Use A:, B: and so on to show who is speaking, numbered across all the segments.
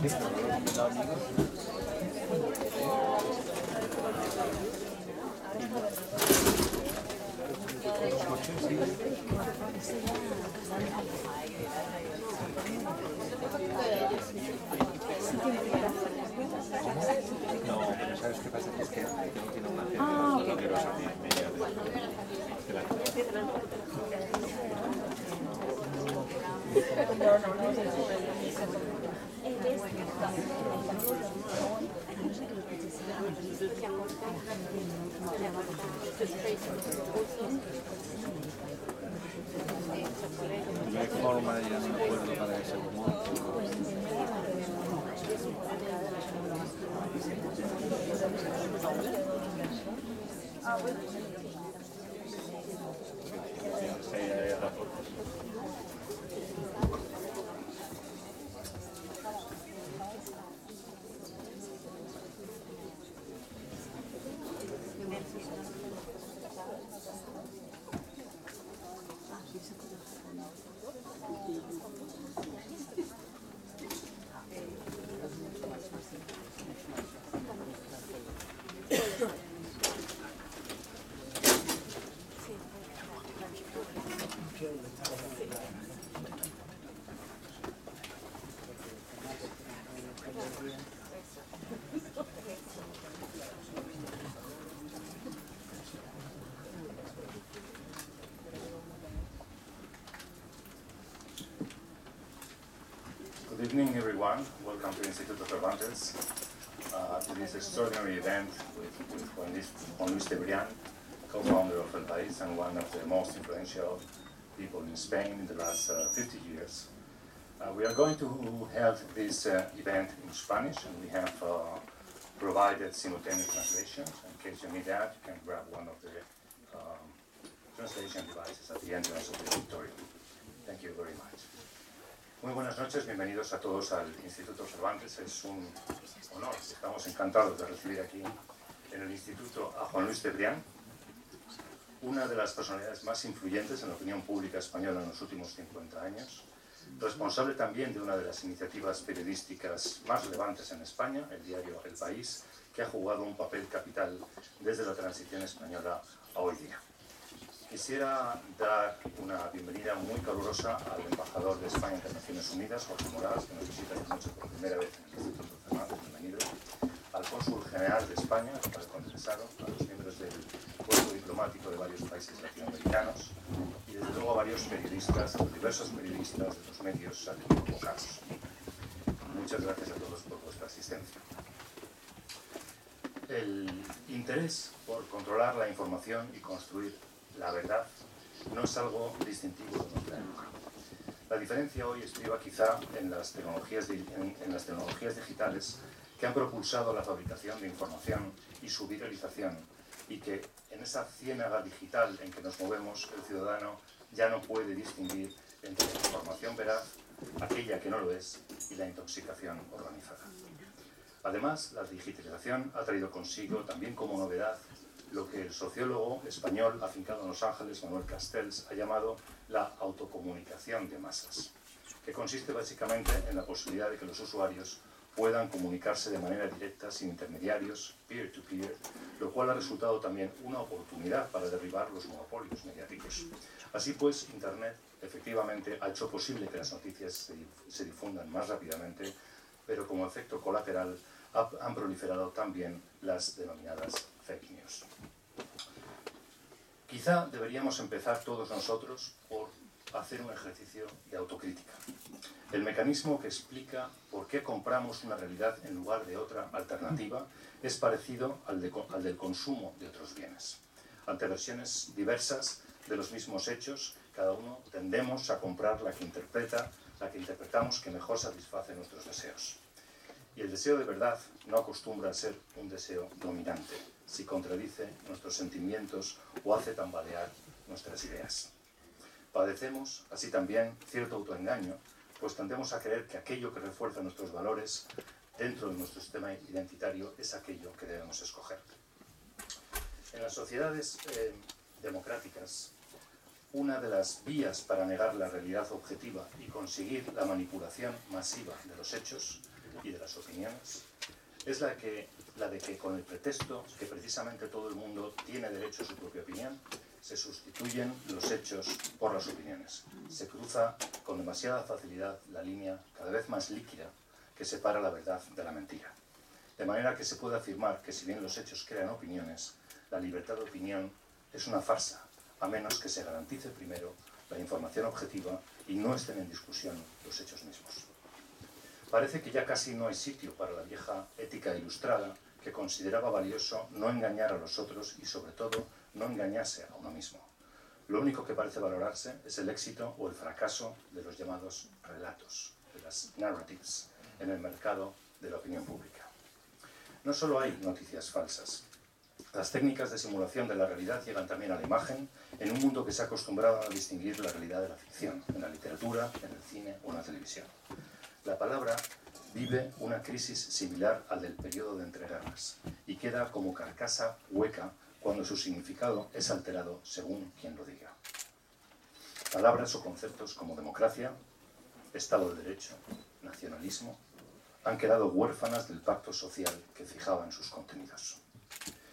A: No, pero ¿sabes qué pasa? Que es que no tiene una cena, no quiero salir en medio de la no hay forma de llegar a un acuerdo para ese humor.
B: Good evening, everyone. Welcome to Instituto Cervantes, to this extraordinary event with Juan Luis Cebrián, co-founder of El País and one of the most influential people in Spain in the last 50 years. We are going to have this event in Spanish, and we have provided simultaneous translations. In case you need that, you can grab one of the translation devices at the entrance of the auditorium. Thank you very much. Muy buenas noches, bienvenidos a todos al Instituto Cervantes. Es un honor, estamos encantados de recibir aquí en el Instituto a Juan Luis Cebrián, una de las personalidades más influyentes en la opinión pública española en los últimos 50 años, responsable también de una de las iniciativas periodísticas más relevantes en España, el diario El País, que ha jugado un papel capital desde la transición española a hoy día. Quisiera dar una bienvenida muy calurosa al embajador de España ante Naciones Unidas, Jorge Moraes, que nos visita esta noche por primera vez en el Instituto Cervantes, bienvenido, al cónsul general de España, Rafael Condesaro, a los miembros del cuerpo diplomático de varios países latinoamericanos y desde luego a varios periodistas, a los diversos periodistas de los medios aquí convocados. Muchas gracias a todos por vuestra asistencia. El interés por controlar la información y construir la verdad no es algo distintivo de nuestra época. La diferencia hoy estriba quizá en las tecnologías digitales que han propulsado la fabricación de información y su viralización, y que en esa ciénaga digital en que nos movemos, el ciudadano ya no puede distinguir entre la información veraz, aquella que no lo es, y la intoxicación organizada. Además, la digitalización ha traído consigo, también como novedad, lo que el sociólogo español afincado en Los Ángeles, Manuel Castells, ha llamado la autocomunicación de masas, que consiste básicamente en la posibilidad de que los usuarios puedan comunicarse de manera directa, sin intermediarios, peer-to-peer, lo cual ha resultado también una oportunidad para derribar los monopolios mediáticos. Así pues, Internet efectivamente ha hecho posible que las noticias se difundan más rápidamente, pero como efecto colateral han proliferado también las denominadas fake news. Quizá deberíamos empezar todos nosotros por hacer un ejercicio de autocrítica. El mecanismo que explica por qué compramos una realidad en lugar de otra alternativa es parecido al del consumo de otros bienes. Ante versiones diversas de los mismos hechos, cada uno tendemos a comprar la que interpretamos que mejor satisface nuestros deseos. Y el deseo de verdad no acostumbra a ser un deseo dominante, si contradice nuestros sentimientos o hace tambalear nuestras ideas. Padecemos, así también, cierto autoengaño, pues tendemos a creer que aquello que refuerza nuestros valores dentro de nuestro sistema identitario es aquello que debemos escoger. En las sociedades democráticas, una de las vías para negar la realidad objetiva y conseguir la manipulación masiva de los hechos y de las opiniones es la de que con el pretexto que precisamente todo el mundo tiene derecho a su propia opinión, se sustituyen los hechos por las opiniones. Se cruza con demasiada facilidad la línea cada vez más líquida que separa la verdad de la mentira. De manera que se puede afirmar que si bien los hechos crean opiniones, la libertad de opinión es una farsa, a menos que se garantice primero la información objetiva y no estén en discusión los hechos mismos. Parece que ya casi no hay sitio para la vieja ética ilustrada que consideraba valioso no engañar a los otros y, sobre todo, no engañarse a uno mismo. Lo único que parece valorarse es el éxito o el fracaso de los llamados relatos, de las narratives, en el mercado de la opinión pública. No solo hay noticias falsas. Las técnicas de simulación de la realidad llegan también a la imagen en un mundo que se ha acostumbrado a distinguir la realidad de la ficción, en la literatura, en el cine o en la televisión. La palabra vive una crisis similar al del periodo de entreguerras y queda como carcasa hueca cuando su significado es alterado según quien lo diga. Palabras o conceptos como democracia, Estado de Derecho, nacionalismo, han quedado huérfanas del pacto social que fijaban sus contenidos.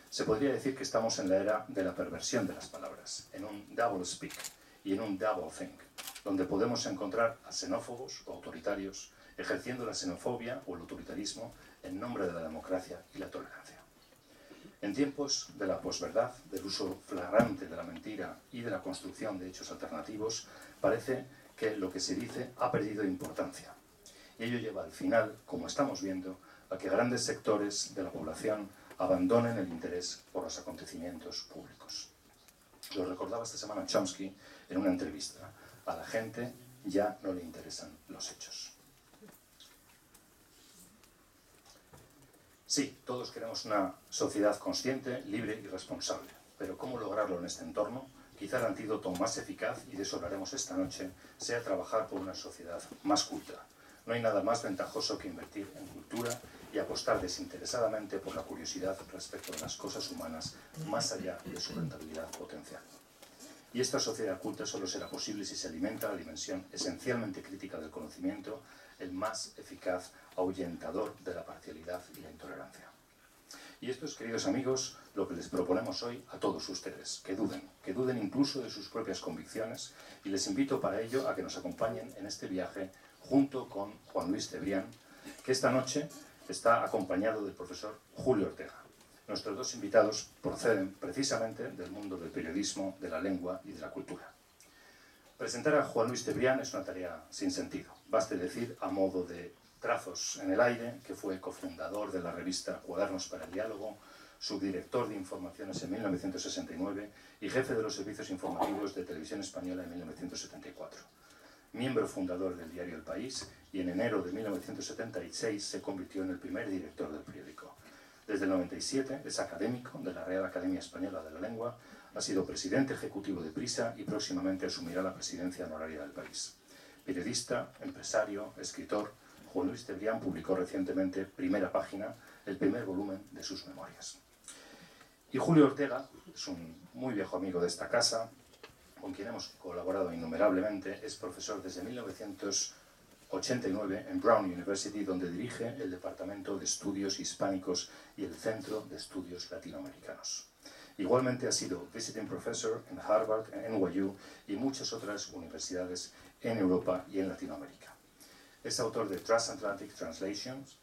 B: Se podría decir que estamos en la era de la perversión de las palabras, en un double speak y en un double think, donde podemos encontrar a xenófobos o autoritarios ejerciendo la xenofobia o el autoritarismo en nombre de la democracia y la tolerancia. En tiempos de la posverdad, del uso flagrante de la mentira y de la construcción de hechos alternativos, parece que lo que se dice ha perdido importancia. Y ello lleva al final, como estamos viendo, a que grandes sectores de la población abandonen el interés por los acontecimientos públicos. Lo recordaba esta semana Chomsky en una entrevista. A la gente ya no le interesan los hechos. Sí, todos queremos una sociedad consciente, libre y responsable. Pero ¿cómo lograrlo en este entorno? Quizá el antídoto más eficaz, y de eso hablaremos esta noche, sea trabajar por una sociedad más culta. No hay nada más ventajoso que invertir en cultura y apostar desinteresadamente por la curiosidad respecto de las cosas humanas, más allá de su rentabilidad potencial. Y esta sociedad culta solo será posible si se alimenta la dimensión esencialmente crítica del conocimiento, el más eficaz ahuyentador de la parcialidad y la intolerancia. Y esto es, queridos amigos, lo que les proponemos hoy a todos ustedes, que duden incluso de sus propias convicciones, y les invito para ello a que nos acompañen en este viaje junto con Juan Luis Cebrián, que esta noche está acompañado del profesor Julio Ortega. Nuestros dos invitados proceden precisamente del mundo del periodismo, de la lengua y de la cultura. Presentar a Juan Luis Cebrián es una tarea sin sentido. Baste decir, a modo de trazos en el aire, que fue cofundador de la revista Cuadernos para el Diálogo, subdirector de Informaciones en 1969 y jefe de los servicios informativos de Televisión Española en 1974. Miembro fundador del diario El País y en enero de 1976 se convirtió en el primer director del periódico. Desde el 97 es académico de la Real Academia Española de la Lengua, ha sido presidente ejecutivo de Prisa y próximamente asumirá la presidencia honoraria del País. Periodista, empresario, escritor, Juan Luis Cebrián publicó recientemente Primera Página, el primer volumen de sus memorias. Y Julio Ortega es un muy viejo amigo de esta casa, con quien hemos colaborado innumerablemente, es profesor desde 1989 en Brown University, donde dirige el Departamento de Estudios Hispánicos y el Centro de Estudios Latinoamericanos. Igualmente ha sido visiting professor en Harvard, en NYU y muchas otras universidades en Europa y en Latinoamérica. Es autor de Transatlantic Translations,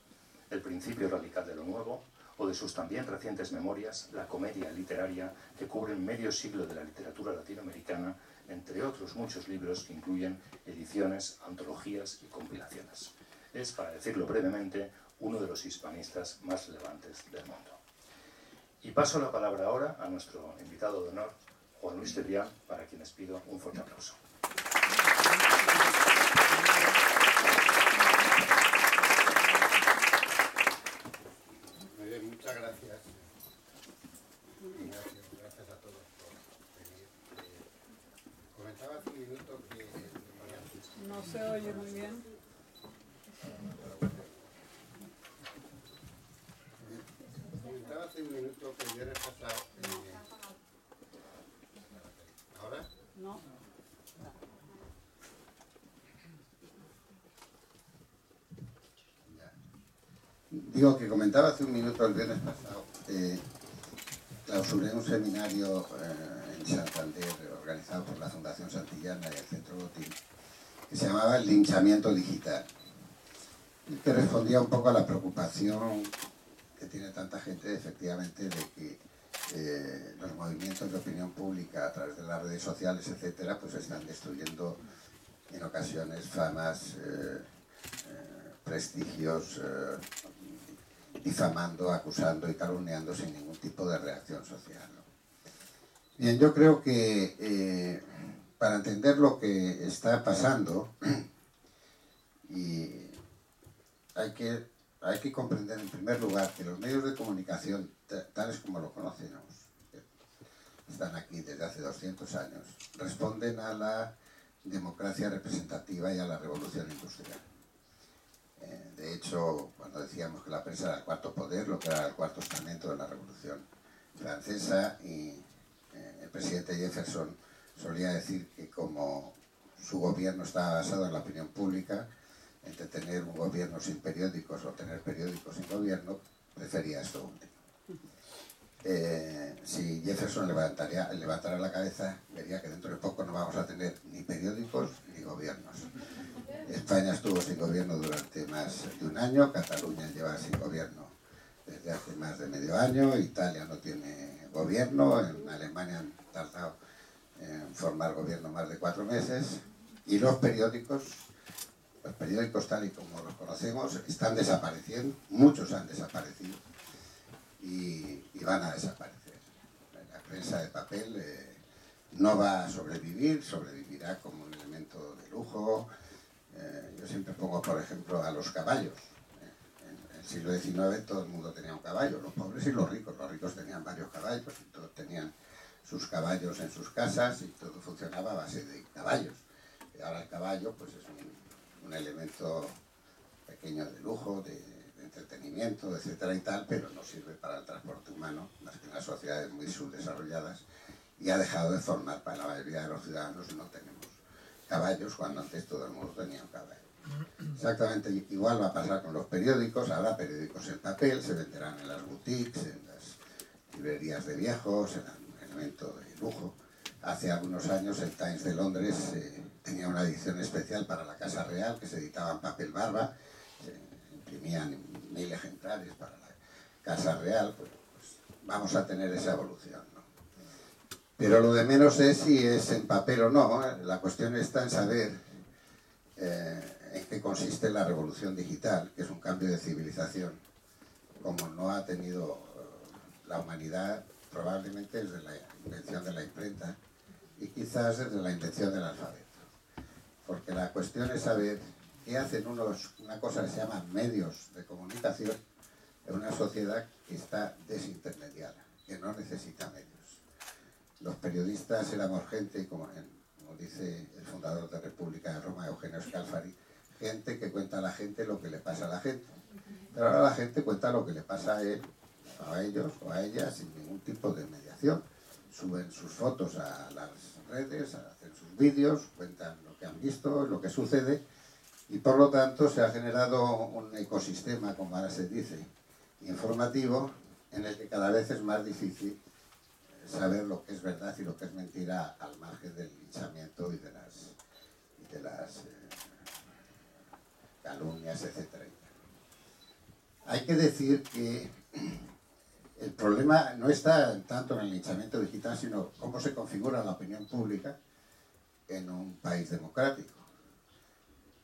B: El principio radical de lo nuevo, o de sus también recientes memorias, La comedia literaria, que cubren medio siglo de la literatura latinoamericana, entre otros muchos libros que incluyen ediciones, antologías y compilaciones. Es, para decirlo brevemente, uno de los hispanistas más relevantes del mundo. Y paso la palabra ahora a nuestro invitado de honor, Juan Luis Cebrián, para quien les pido un fuerte aplauso.
C: Muy bien, muchas gracias. Gracias a todos por venir. Comentaba hace un minuto que...
D: No se oye muy bien.
C: Comentaba hace un minuto que el viernes pasado... ¿Ahora?
D: No.
C: Ya. Digo que comentaba hace un minuto el viernes pasado, clausuré un seminario en Santander organizado por la Fundación Santillana y el Centro Botín, que se llamaba El linchamiento digital, y que respondía un poco a la preocupación que tiene tanta gente, efectivamente, de que los movimientos de opinión pública a través de las redes sociales, etcétera, pues están destruyendo en ocasiones famas, prestigios, difamando, acusando y calumniando sin ningún tipo de reacción social, ¿no? Bien, yo creo que para entender lo que está pasando, y hay que comprender en primer lugar que los medios de comunicación, tales como lo conocemos, están aquí desde hace 200 años, responden a la democracia representativa y a la revolución industrial. De hecho, cuando decíamos que la prensa era el cuarto poder, lo que era el cuarto estamento de la Revolución Francesa, y el presidente Jefferson solía decir que como su gobierno estaba basado en la opinión pública, entre tener un gobierno sin periódicos o tener periódicos sin gobierno, prefería esto último. Si Jefferson levantara la cabeza, vería que dentro de poco no vamos a tener ni periódicos ni gobiernos. España estuvo sin gobierno durante más de un año, Cataluña lleva sin gobierno desde hace más de medio año, Italia no tiene gobierno, en Alemania han tardado en formar gobierno más de 4 meses, y los periódicos tal y como los conocemos están desapareciendo, muchos han desaparecido y van a desaparecer. La prensa de papel no va a sobrevivir, sobrevivirá como un elemento de lujo. Yo siempre pongo, por ejemplo, a los caballos. En el siglo XIX todo el mundo tenía un caballo, los pobres y los ricos. Los ricos tenían varios caballos, y todos tenían sus caballos en sus casas y todo funcionaba a base de caballos. Y ahora el caballo pues es un elemento pequeño de lujo, de entretenimiento, etcétera y tal, pero no sirve para el transporte humano, más que en las sociedades muy subdesarrolladas, y ha dejado de formar, para la mayoría de los ciudadanos no tenemos caballos, cuando antes todo el mundo tenía un caballo. Exactamente igual va a pasar con los periódicos. Habrá periódicos en papel, se venderán en las boutiques, en las librerías de viejos, en un elemento de lujo. Hace algunos años el Times de Londres tenía una edición especial para la Casa Real, que se editaba en papel barba, se imprimían 1000 ejemplares para la Casa Real. Pues vamos a tener esa evolución, ¿no? Pero lo de menos es si es en papel o no. La cuestión está en saber en qué consiste la revolución digital, que es un cambio de civilización como no ha tenido la humanidad probablemente desde la invención de la imprenta y quizás desde la invención del alfabeto. Porque la cuestión es saber qué hacen una cosa que se llama medios de comunicación en una sociedad que está desintermediada, que no necesita medios. Los periodistas éramos gente, como dice el fundador de República de Roma, Eugenio Scalfari, gente que cuenta a la gente lo que le pasa a la gente. Pero ahora la gente cuenta lo que le pasa a él, a ellos o a ellas, sin ningún tipo de mediación. Suben sus fotos a las redes, hacen sus vídeos, cuentan lo que han visto, lo que sucede, y por lo tanto se ha generado un ecosistema, como ahora se dice, informativo, en el que cada vez es más difícil saber lo que es verdad y lo que es mentira, al margen del linchamiento y de las calumnias, etcétera. Hay que decir que el problema no está tanto en el linchamiento digital, sino cómo se configura la opinión pública en un país democrático,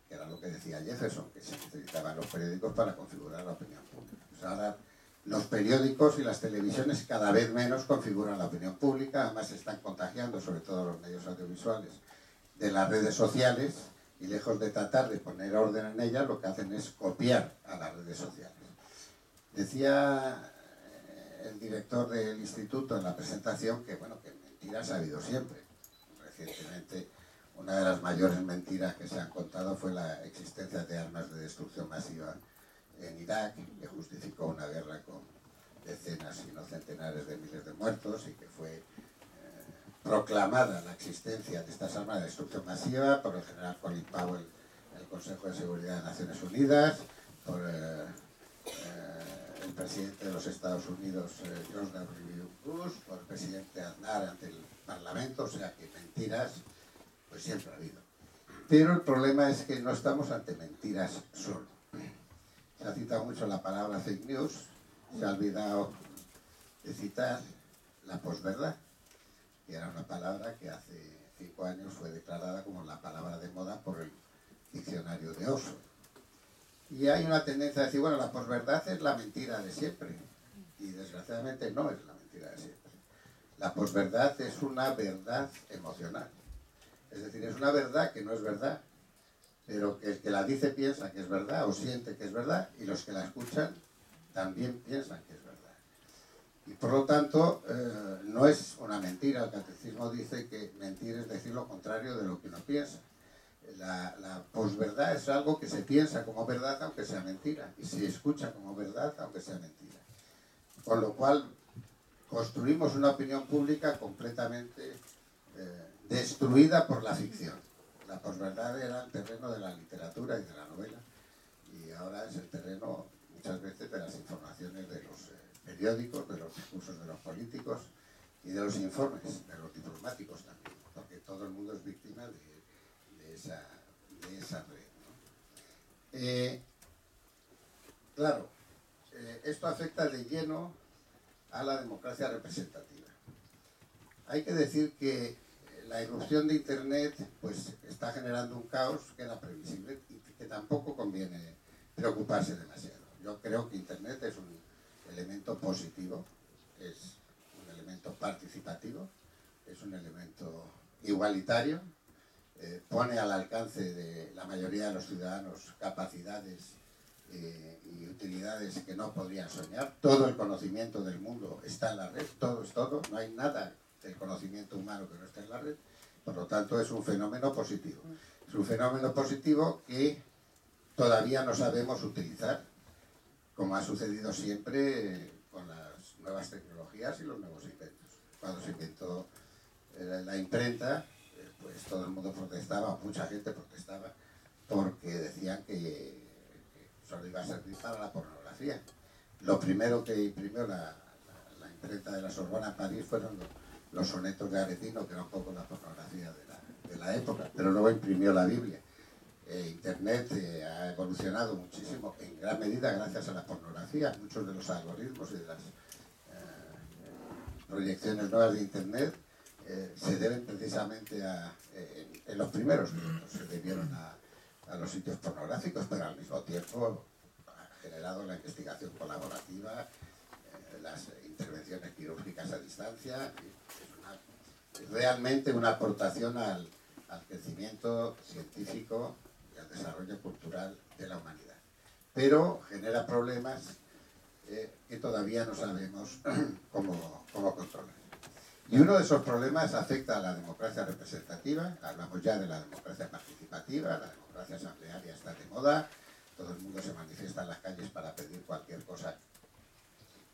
C: que era lo que decía Jefferson, que se necesitaban los periódicos para configurar la opinión pública. Pues ahora los periódicos y las televisiones cada vez menos configuran la opinión pública, además se están contagiando, sobre todo los medios audiovisuales, de las redes sociales, y lejos de tratar de poner orden en ellas, lo que hacen es copiar a las redes sociales. Decía el director del instituto en la presentación que, bueno, que mentiras ha habido siempre. Recientemente, una de las mayores mentiras que se han contado fue la existencia de armas de destrucción masiva en Irak, que justificó una guerra con decenas, si no centenares de miles de muertos, y que fue proclamada la existencia de estas armas de destrucción masiva por el general Colin Powell en el Consejo de Seguridad de Naciones Unidas, por el presidente de los Estados Unidos, George W. Bush, o el presidente Aznar ante el Parlamento, o sea que mentiras, pues siempre ha habido. Pero el problema es que no estamos ante mentiras solo. Se ha citado mucho la palabra fake news, se ha olvidado de citar la posverdad, que era una palabra que hace 5 años fue declarada como la palabra de moda por el diccionario de Oxford. Y hay una tendencia a decir, bueno, la posverdad es la mentira de siempre. Y desgraciadamente no es la mentira de siempre. La posverdad es una verdad emocional. Es decir, es una verdad que no es verdad, pero que el que la dice piensa que es verdad o siente que es verdad, y los que la escuchan también piensan que es verdad. Y por lo tanto, no es una mentira. El catecismo dice que mentir es decir lo contrario de lo que uno piensa. La posverdad es algo que se piensa como verdad aunque sea mentira, y se escucha como verdad aunque sea mentira. Con lo cual, construimos una opinión pública completamente destruida por la ficción. La posverdad era el terreno de la literatura y de la novela, y ahora es el terreno muchas veces de las informaciones de los periódicos, de los discursos de los políticos y de los informes de los diplomáticos también, porque todo el mundo es víctima de esa red, ¿no? Claro, esto afecta de lleno a la democracia representativa. Hay que decir que la irrupción de Internet pues está generando un caos que era previsible y que tampoco conviene preocuparse demasiado. Yo creo que Internet es un elemento positivo, es un elemento participativo, es un elemento igualitario, pone al alcance de la mayoría de los ciudadanos capacidades y utilidades que no podrían soñar. Todo el conocimiento del mundo está en la red, todo es todo, no hay nada del conocimiento humano que no esté en la red, por lo tanto es un fenómeno positivo. Es un fenómeno positivo que todavía no sabemos utilizar, como ha sucedido siempre con las nuevas tecnologías y los nuevos inventos. Cuando se inventó la imprenta, pues todo el mundo protestaba, mucha gente protestaba, porque decían que solo iba a servir para la pornografía. Lo primero que imprimió la imprenta de la Sorbona en París fueron los sonetos de Aretino, que era un poco la pornografía de la época, pero luego imprimió la Biblia. Internet ha evolucionado muchísimo, en gran medida gracias a la pornografía. Muchos de los algoritmos y de las proyecciones nuevas de Internet se deben precisamente en los primeros tiempos, se debieron a los sitios pornográficos, pero al mismo tiempo ha generado la investigación colaborativa, las intervenciones quirúrgicas a distancia. Es realmente una aportación al crecimiento científico y al desarrollo cultural de la humanidad. Pero genera problemas que todavía no sabemos cómo controlar. Y uno de esos problemas afecta a la democracia representativa. Hablamos ya de la democracia participativa, la democracia asamblearia está de moda, todo el mundo se manifiesta en las calles para pedir cualquier cosa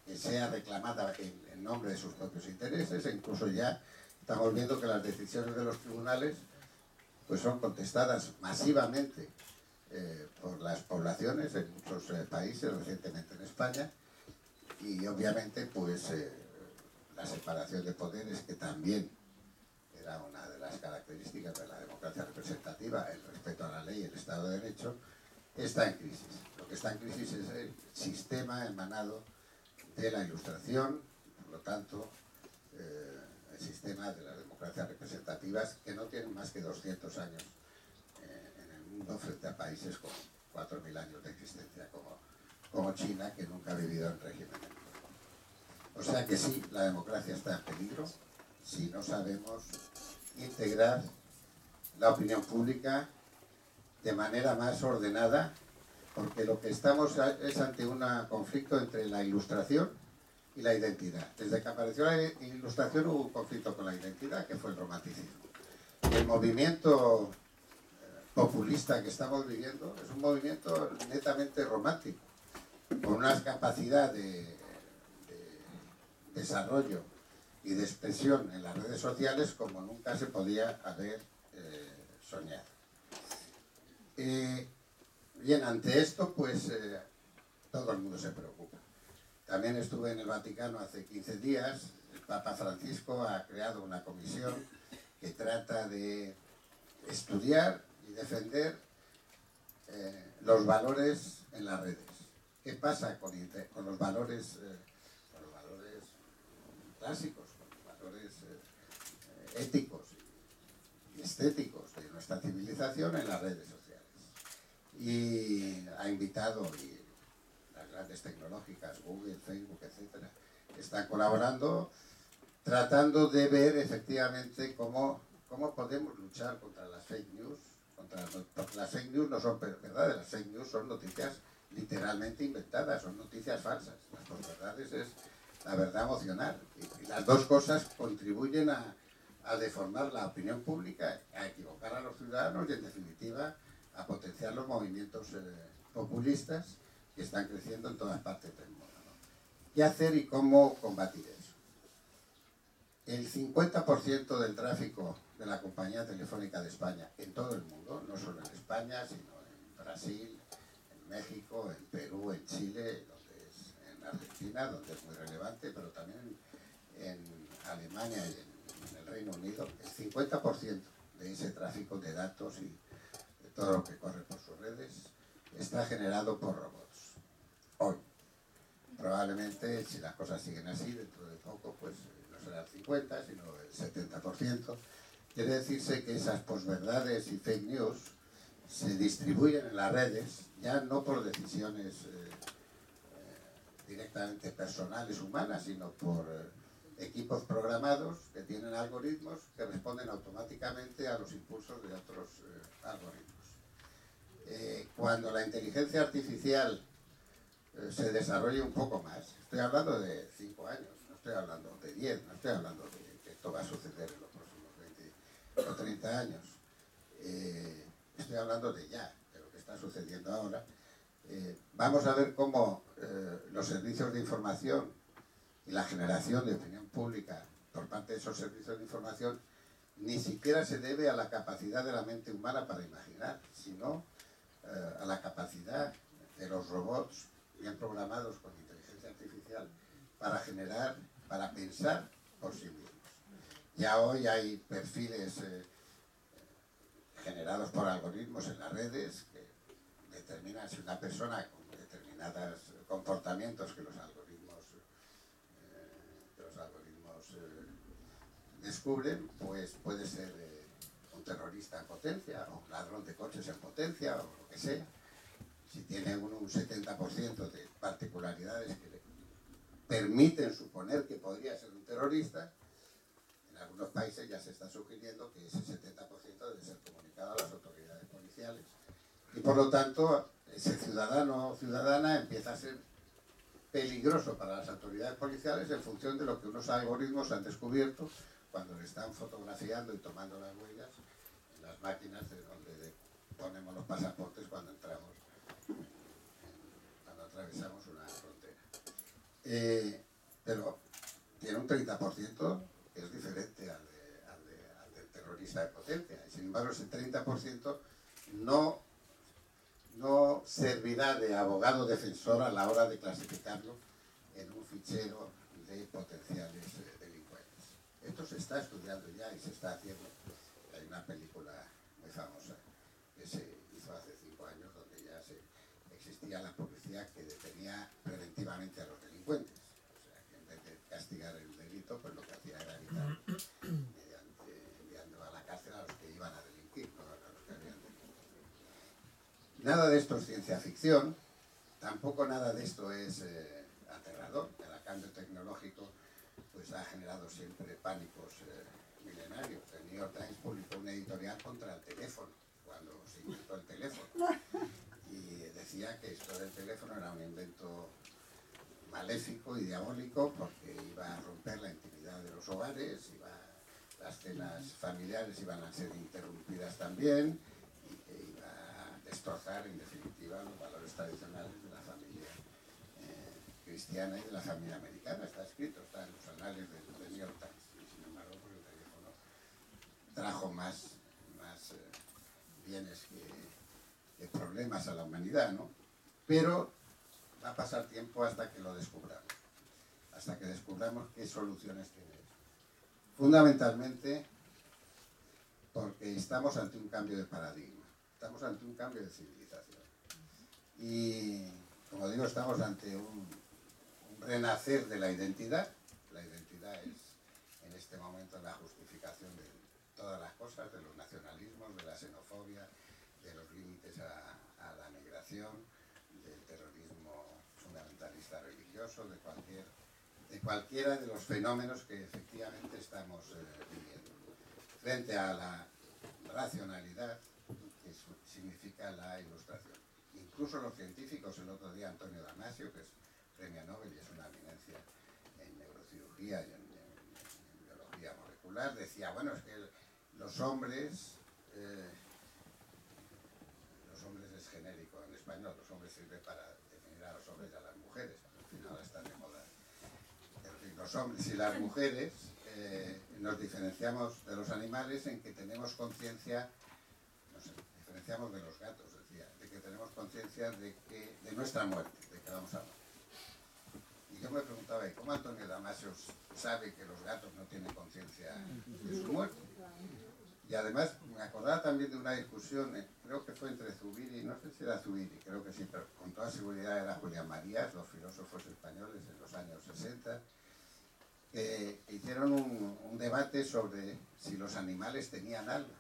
C: que sea reclamada en nombre de sus propios intereses, e incluso ya estamos viendo que las decisiones de los tribunales pues son contestadas masivamente por las poblaciones en muchos países, recientemente en España, y obviamente pues la separación de poderes, que también era una de las características de la democracia representativa, el respeto a la ley, el Estado de Derecho, está en crisis. Lo que está en crisis es el sistema emanado de la Ilustración, por lo tanto, el sistema de las democracias representativas, que no tienen más que 200 años en el mundo frente a países con 4.000 años de existencia, como China, que nunca ha vivido en régimen. O sea que sí, la democracia está en peligro si no sabemos integrar la opinión pública de manera más ordenada, porque lo que estamos es ante un conflicto entre la Ilustración y la identidad. Desde que apareció la Ilustración hubo un conflicto con la identidad, que fue el romanticismo. El movimiento populista que estamos viviendo es un movimiento netamente romántico, con una capacidad de desarrollo y de expresión en las redes sociales como nunca se podía haber soñado. Bien, ante esto pues todo el mundo se preocupa. También estuve en el Vaticano hace 15 días. El Papa Francisco ha creado una comisión que trata de estudiar y defender los valores en las redes. ¿Qué pasa con los valores clásicos, con los valores éticos y estéticos de nuestra civilización en las redes sociales? Y ha invitado, y las grandes tecnológicas, Google, Facebook, etcétera, están colaborando, tratando de ver efectivamente cómo podemos luchar contra las fake news. Porque las fake news no son verdades, las fake news son noticias literalmente inventadas, son noticias falsas. Las posverdades es la verdad emocional. Y las dos cosas contribuyen a deformar la opinión pública, a equivocar a los ciudadanos y, en definitiva, a potenciar los movimientos populistas que están creciendo en todas partes del mundo, ¿no? ¿Qué hacer y cómo combatir eso? El 50% del tráfico de la compañía telefónica de España en todo el mundo, no solo en España, sino en Brasil, en México, en Perú, en Chile, en Argentina, donde es muy relevante, pero también en Alemania y en el Reino Unido, el 50% de ese tráfico de datos y de todo lo que corre por sus redes está generado por robots. Hoy. Probablemente, si las cosas siguen así, dentro de poco, pues no será el 50, sino el 70%. Quiere decirse que esas posverdades y fake news se distribuyen en las redes, ya no por decisiones directamente personales, humanas, sino por equipos programados que tienen algoritmos que responden automáticamente a los impulsos de otros algoritmos. Cuando la inteligencia artificial se desarrolle un poco más, estoy hablando de 5 años, no estoy hablando de 10, no estoy hablando de que esto va a suceder en los próximos 20 o 30 años, estoy hablando de ya, de lo que está sucediendo ahora. Vamos a ver cómo los servicios de información y la generación de opinión pública por parte de esos servicios de información ni siquiera se debe a la capacidad de la mente humana para imaginar, sino a la capacidad de los robots bien programados con inteligencia artificial para generar, para pensar por sí mismos. Ya hoy hay perfiles generados por algoritmos en las redes que determinan si una persona con determinados comportamientos que los algoritmos descubren, pues puede ser un terrorista en potencia, o un ladrón de coches en potencia, o lo que sea. Si tiene un 70% de particularidades que le permiten suponer que podría ser un terrorista, en algunos países ya se está sugiriendo que ese 70% debe ser comunicado a las autoridades policiales. Y por lo tanto, ese ciudadano o ciudadana empieza a ser peligroso para las autoridades policiales en función de lo que unos algoritmos han descubierto cuando le están fotografiando y tomando las huellas en las máquinas de donde ponemos los pasaportes cuando entramos, cuando atravesamos una frontera. Pero tiene un 30% que es diferente al del terrorista de potencia. Y sin embargo, ese 30% no servirá de abogado defensor a la hora de clasificarlo en un fichero de potenciales delincuentes. Esto se está estudiando ya y se está haciendo. Hay una película muy famosa que se hizo hace 5 años donde ya existía la policía que detenía preventivamente a los delincuentes. O sea, que en vez de castigar el delito, pues lo que hacía era evitar enviando a la cárcel a los que iban a delinquir, no a los que habían delinquido. Nada de esto es ciencia ficción, tampoco nada de esto es aterrador. El cambio tecnológico pues ha generado siempre pánicos milenarios. El New York Times publicó un editorial contra el teléfono, cuando se inventó el teléfono. Y decía que esto del teléfono era un invento maléfico y diabólico porque iba a romper la intimidad de los hogares, las cenas familiares iban a ser interrumpidas también y que iba a destrozar en definitiva los valores tradicionales de la familia cristiana y de la familia americana. Está escrito, está en los anales del New York Times. Y sin embargo, pues el teléfono trajo más bienes que problemas a la humanidad, ¿no? Pero va a pasar tiempo hasta que lo descubramos, hasta que descubramos qué soluciones tiene esto. Fundamentalmente porque estamos ante un cambio de paradigma, estamos ante un cambio de civilización. Y, como digo, estamos ante un renacer de la identidad. La identidad es, en este momento, la justificación de todas las cosas, de los nacionalismos, de la xenofobia, de los límites a la migración, del terrorismo fundamentalista religioso, de cualquiera de los fenómenos que efectivamente estamos viviendo. Frente a la racionalidad, que significa la ilustración. Incluso los científicos, el otro día Antonio Damasio, que es premio Nobel y es una eminencia en neurocirugía y en biología molecular, decía, bueno, es que los hombres es genérico en español, los hombres sirve para definir a los hombres y a las mujeres, al final están de moda. Los hombres y las mujeres nos diferenciamos de los animales en que tenemos conciencia, nos diferenciamos de los gatos, decía, de que tenemos conciencia de nuestra muerte, de que vamos a morir. Y yo me preguntaba, ¿y cómo Antonio Damasio sabe que los gatos no tienen conciencia de su muerte? Y además me acordaba también de una discusión, creo que fue entre Zubiri, no sé si era Zubiri, creo que sí, pero con toda seguridad era Julián Marías, los filósofos españoles en los años 60, que hicieron un debate sobre si los animales tenían alma.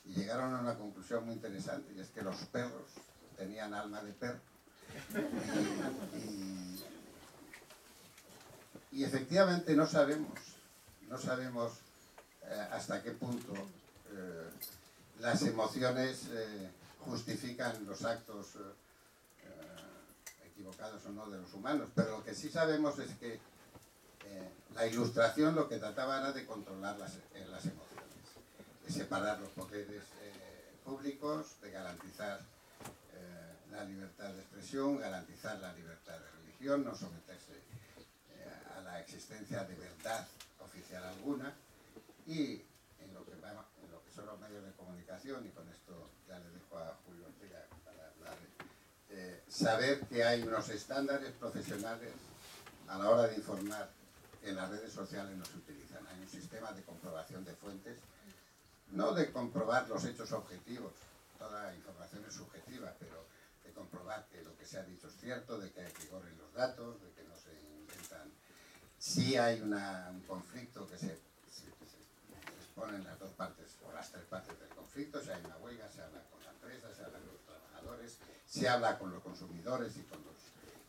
C: Y llegaron a una conclusión muy interesante, y es que los perros tenían alma de perro. Y efectivamente no sabemos hasta qué punto las emociones justifican los actos equivocados o no de los humanos, pero lo que sí sabemos es que la ilustración lo que trataba era de controlar las emociones, de separar los poderes públicos, de garantizar la libertad de expresión, garantizar la libertad de religión, no someterse a la existencia de verdad oficial alguna, y en lo que son los medios de comunicación, y con esto ya le dejo a Julio Ortega para hablar, saber que hay unos estándares profesionales a la hora de informar. En las redes sociales no se utilizan, hay un sistema de comprobación de fuentes, no de comprobar los hechos objetivos, toda información es subjetiva, pero de comprobar que lo que se ha dicho es cierto, de que hay rigor en los datos, de que no se inventan. Si hay un conflicto que se exponen las dos partes o las tres partes del conflicto, si hay una huelga, se habla con la empresa, se habla con los trabajadores, se habla con los consumidores y con los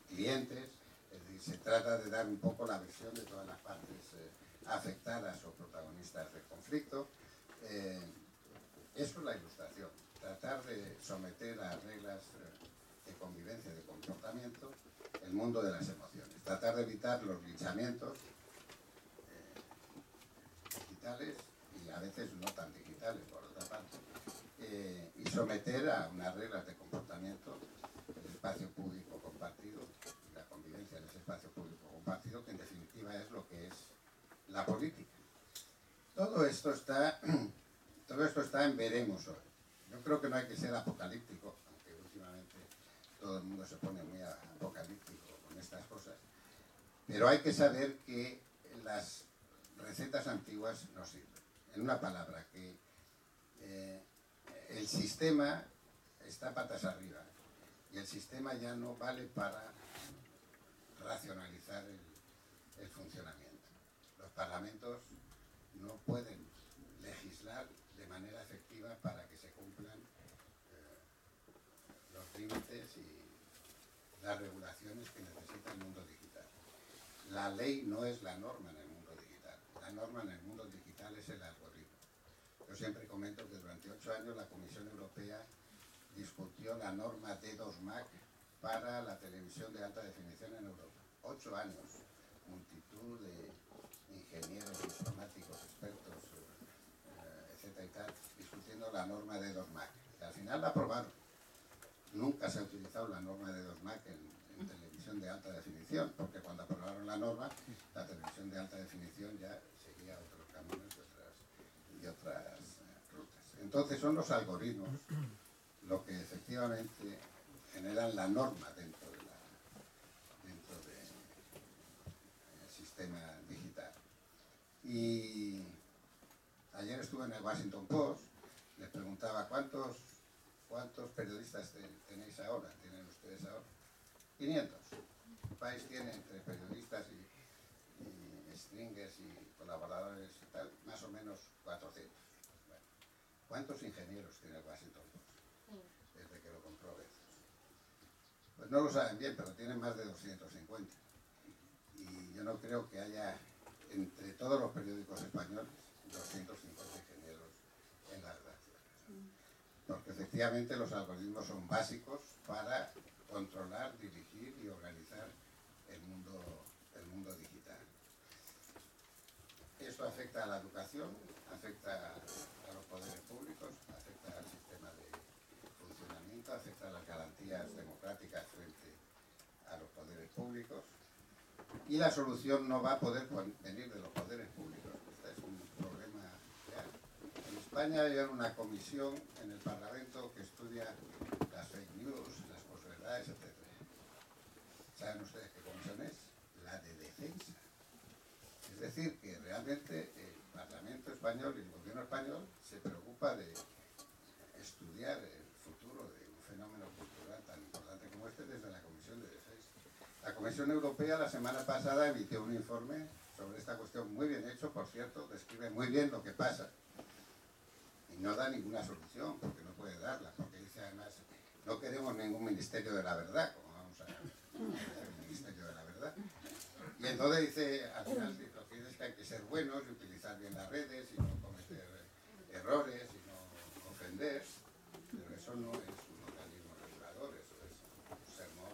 C: clientes. Es decir, se trata de dar un poco la versión de todas las partes afectadas o protagonistas del conflicto. Eso es la ilustración, tratar de someter a reglas de convivencia, de comportamiento, el mundo de las emociones, tratar de evitar los linchamientos digitales y a veces no tan digitales, por otra parte, y someter a unas reglas de comportamiento el espacio público compartido, la convivencia en ese espacio público compartido, que en definitiva es lo que es la política. Todo esto está en veremos hoy. Yo creo que no hay que ser apocalíptico, aunque últimamente todo el mundo se pone muy apocalíptico con estas cosas, pero hay que saber que las recetas antiguas no sirven. En una palabra, que el sistema está patas arriba y el sistema ya no vale para racionalizar el funcionamiento. Los parlamentos no pueden legislar de manera efectiva para que se cumplan los límites y las regulaciones que necesita el mundo digital. La ley no es la norma en el mundo digital. La norma en el mundo digital es el algoritmo. Yo siempre comento que durante 8 años la Comisión Europea discutió la norma D2MAC para la televisión de alta definición en Europa. 8 años, multitud de ingenieros, informáticos, expertos, etcétera y tal, discutiendo la norma D2MAC. Y al final la aprobaron. Nunca se ha utilizado la norma D2MAC en televisión de alta definición, porque cuando aprobaron la norma, la televisión de alta definición ya seguía otros caminos y otras rutas. Entonces son los algoritmos lo que efectivamente generan la norma dentro en el Washington Post, les preguntaba ¿cuántos periodistas tenéis ahora? ¿Tienen ustedes ahora? 500. El país tiene entre periodistas y stringers y colaboradores y tal, más o menos 400. Bueno, ¿cuántos ingenieros tiene el Washington Post? Desde que lo compró Bezos. Pues no lo saben bien, pero tienen más de 250. Y yo no creo que haya, entre todos los periódicos españoles, 250 ingenieros en las redacciones. Porque efectivamente los algoritmos son básicos para controlar, dirigir y organizar el mundo digital. Esto afecta a la educación, afecta a los poderes públicos, afecta al sistema de funcionamiento, afecta a las garantías democráticas frente a los poderes públicos. Y la solución no va a poder venir de los poderes públicos. Este es un problema real. En España hay una comisión en el Parlamento que estudia las fake news, las posverdades, etc. ¿Saben ustedes qué comisión es? La de defensa. Es decir, que realmente el Parlamento español y el gobierno español se preocupa de estudiar el futuro de un fenómeno cultural tan importante como este desde la Comisión de Defensa. La Comisión Europea la semana pasada emitió un informe sobre esta cuestión muy bien hecho, por cierto, describe muy bien lo que pasa y no da ninguna solución, porque no puede darla, porque dice además, no queremos ningún ministerio de la verdad, como vamos a hacer un ministerio de la verdad. Y entonces dice, al final, lo que dice es que hay que ser buenos y utilizar bien las redes y no cometer errores y no ofender, pero eso no es un organismo regulador, eso es un sermón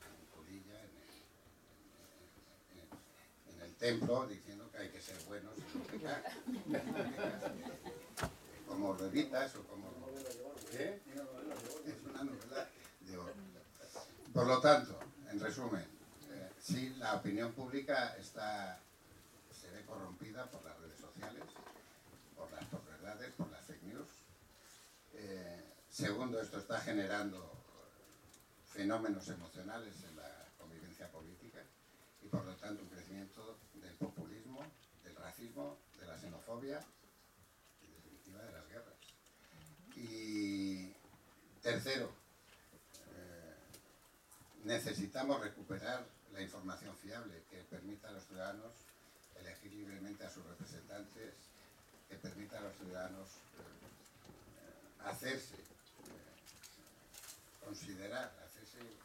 C: en colilla en el templo diciendo que hay que ser buenos y no pecar. Como Revitas o como... ¿Eh? Es una novela de oro. Por lo tanto, en resumen, sí, la opinión pública se ve corrompida por las redes sociales, por las posverdades, por las fake news. Segundo, esto está generando fenómenos emocionales en la convivencia política y por lo tanto un crecimiento del populismo, del racismo, de la xenofobia y en definitiva de las guerras. Y tercero, necesitamos recuperar la información fiable que permita a los ciudadanos elegir libremente a sus representantes, que permita a los ciudadanos hacerse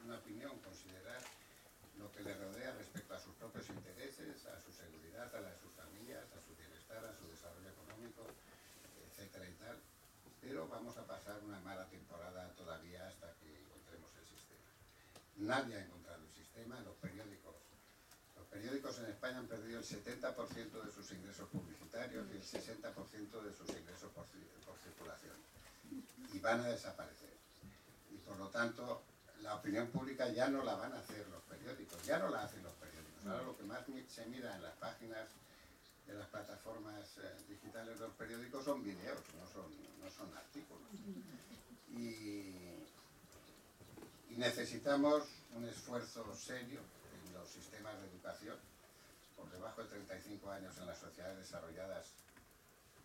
C: una opinión, considerar lo que les rodea respecto a sus propios intereses, a su seguridad, a la de sus familias, a su bienestar, a su desarrollo económico, etcétera y tal. Pero vamos a pasar una mala temporada todavía hasta que encontremos el sistema. Nadie ha encontrado el sistema. Los periódicos en España han perdido el 70% de sus ingresos publicitarios y el 60% de sus ingresos por circulación. Y van a desaparecer. Y por lo tanto, la opinión pública ya no la van a hacer los periódicos, ya no la hacen los periódicos. Ahora lo que más se mira en las páginas de las plataformas digitales de los periódicos son videos, no son artículos. Y necesitamos un esfuerzo serio en los sistemas de educación. Por debajo de 35 años en las sociedades desarrolladas,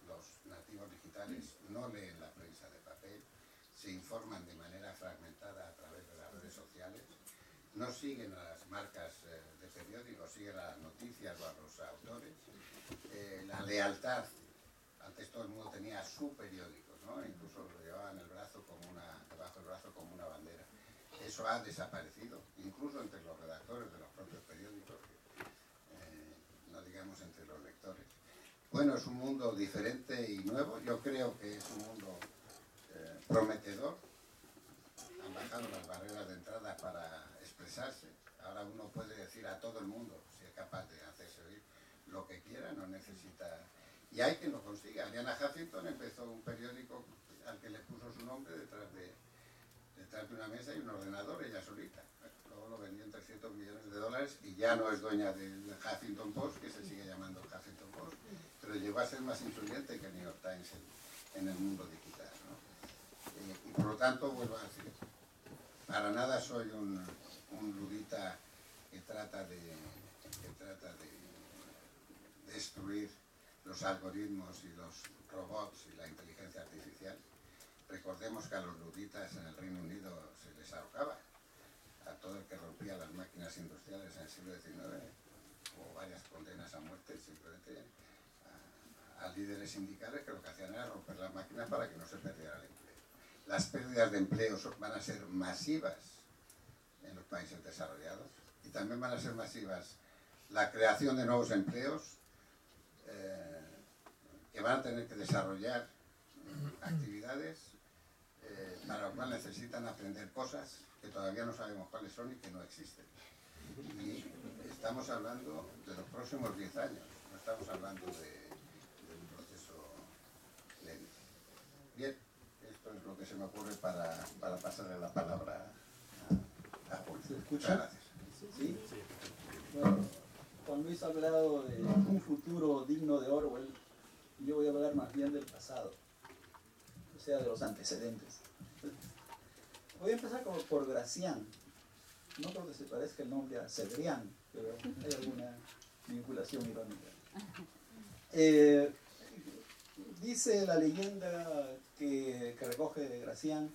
C: los nativos digitales no leen la prensa de papel, se informan de manera fragmentada a través de las redes sociales, no siguen a las marcas de periódicos, siguen a las noticias o a los autores. La lealtad, antes todo el mundo tenía su periódico, ¿no? Incluso lo llevaban debajo del brazo como una bandera. Eso ha desaparecido, incluso entre los redactores de los propios periódicos, no digamos entre los lectores. Bueno, es un mundo diferente y nuevo, yo creo que es un mundo prometedor. Han bajado las barreras de entrada para expresarse. Ahora uno puede decir a todo el mundo, si es capaz de hacerse oír, lo que quiera, no necesita... Y hay quien lo consiga. Diana Huffington empezó un periódico al que le puso su nombre detrás de una mesa y un ordenador, ella solita. Luego lo vendió en $300 millones y ya no es dueña del Huffington Post, que se sigue llamando Huffington Post, pero llegó a ser más influyente que el New York Times en el mundo digital, ¿no? Y por lo tanto, vuelvo a decir, para nada soy un ludita que trata de destruir los algoritmos y los robots y la inteligencia artificial. Recordemos que a los luditas en el Reino Unido se les ahorcaba, a todo el que rompía las máquinas industriales en el siglo XIX, o varias condenas a muerte simplemente a líderes sindicales que lo que hacían era romper las máquinas para que no se perdiera el empleo. Las pérdidas de empleo van a ser masivas en los países desarrollados y también van a ser masivas la creación de nuevos empleos que van a tener que desarrollar actividades para lo cual necesitan aprender cosas que todavía no sabemos cuáles son y que no existen. Y estamos hablando de los próximos 10 años, no estamos hablando de un proceso lento. Bien, esto es lo que se me ocurre para pasarle la palabra a Juan.
E: ¿Se escucha?
C: Muchas gracias.
E: ¿Sí? Bueno, Juan Luis ha hablado de un futuro digno de Orwell. Yo voy a hablar más bien del pasado, o sea, de los antecedentes. Voy a empezar por Gracián. No creo que se parezca el nombre a Cebrián, pero hay alguna vinculación irónica. Dice la leyenda que recoge de Gracián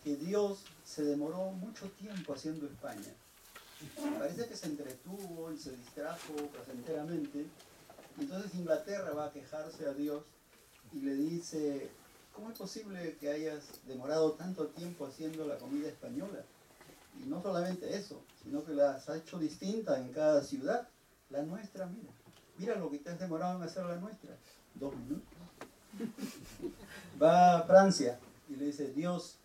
E: que Dios se demoró mucho tiempo haciendo España. Parece que se entretuvo y se distrajo placenteramente. Entonces Inglaterra va a quejarse a Dios y le dice: ¿cómo es posible que hayas demorado tanto tiempo haciendo la comida española? Y no solamente eso, sino que la has hecho distinta en cada ciudad. La nuestra, mira lo que te has demorado en hacer la nuestra. 2 minutos. Va a Francia y le dice: Dios,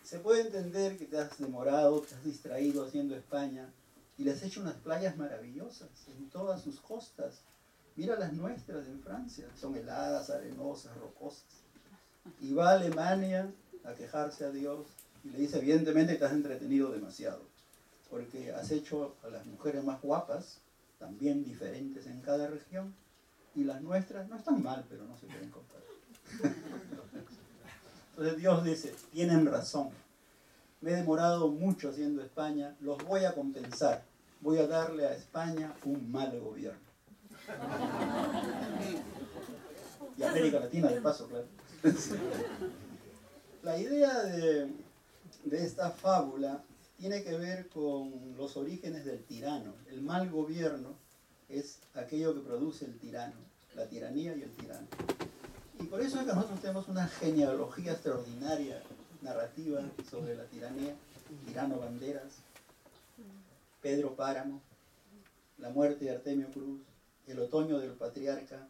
E: se puede entender que te has demorado, te has distraído haciendo España y le has hecho unas playas maravillosas en todas sus costas. Mira las nuestras en Francia, son heladas, arenosas, rocosas. Y va a Alemania a quejarse a Dios y le dice: evidentemente te has entretenido demasiado, porque has hecho a las mujeres más guapas, también diferentes en cada región, y las nuestras no están mal, pero no se pueden comparar. Entonces Dios dice: tienen razón, me he demorado mucho haciendo España, los voy a compensar, voy a darle a España un mal gobierno. Y América Latina de paso, claro. La idea de esta fábula tiene que ver con los orígenes del tirano. El mal gobierno es aquello que produce el tirano, la tiranía y el tirano. Y por eso es que nosotros tenemos una genealogía extraordinaria, narrativa, sobre la tiranía. Tirano Banderas, Pedro Páramo, la muerte de Artemio Cruz, el otoño del patriarca,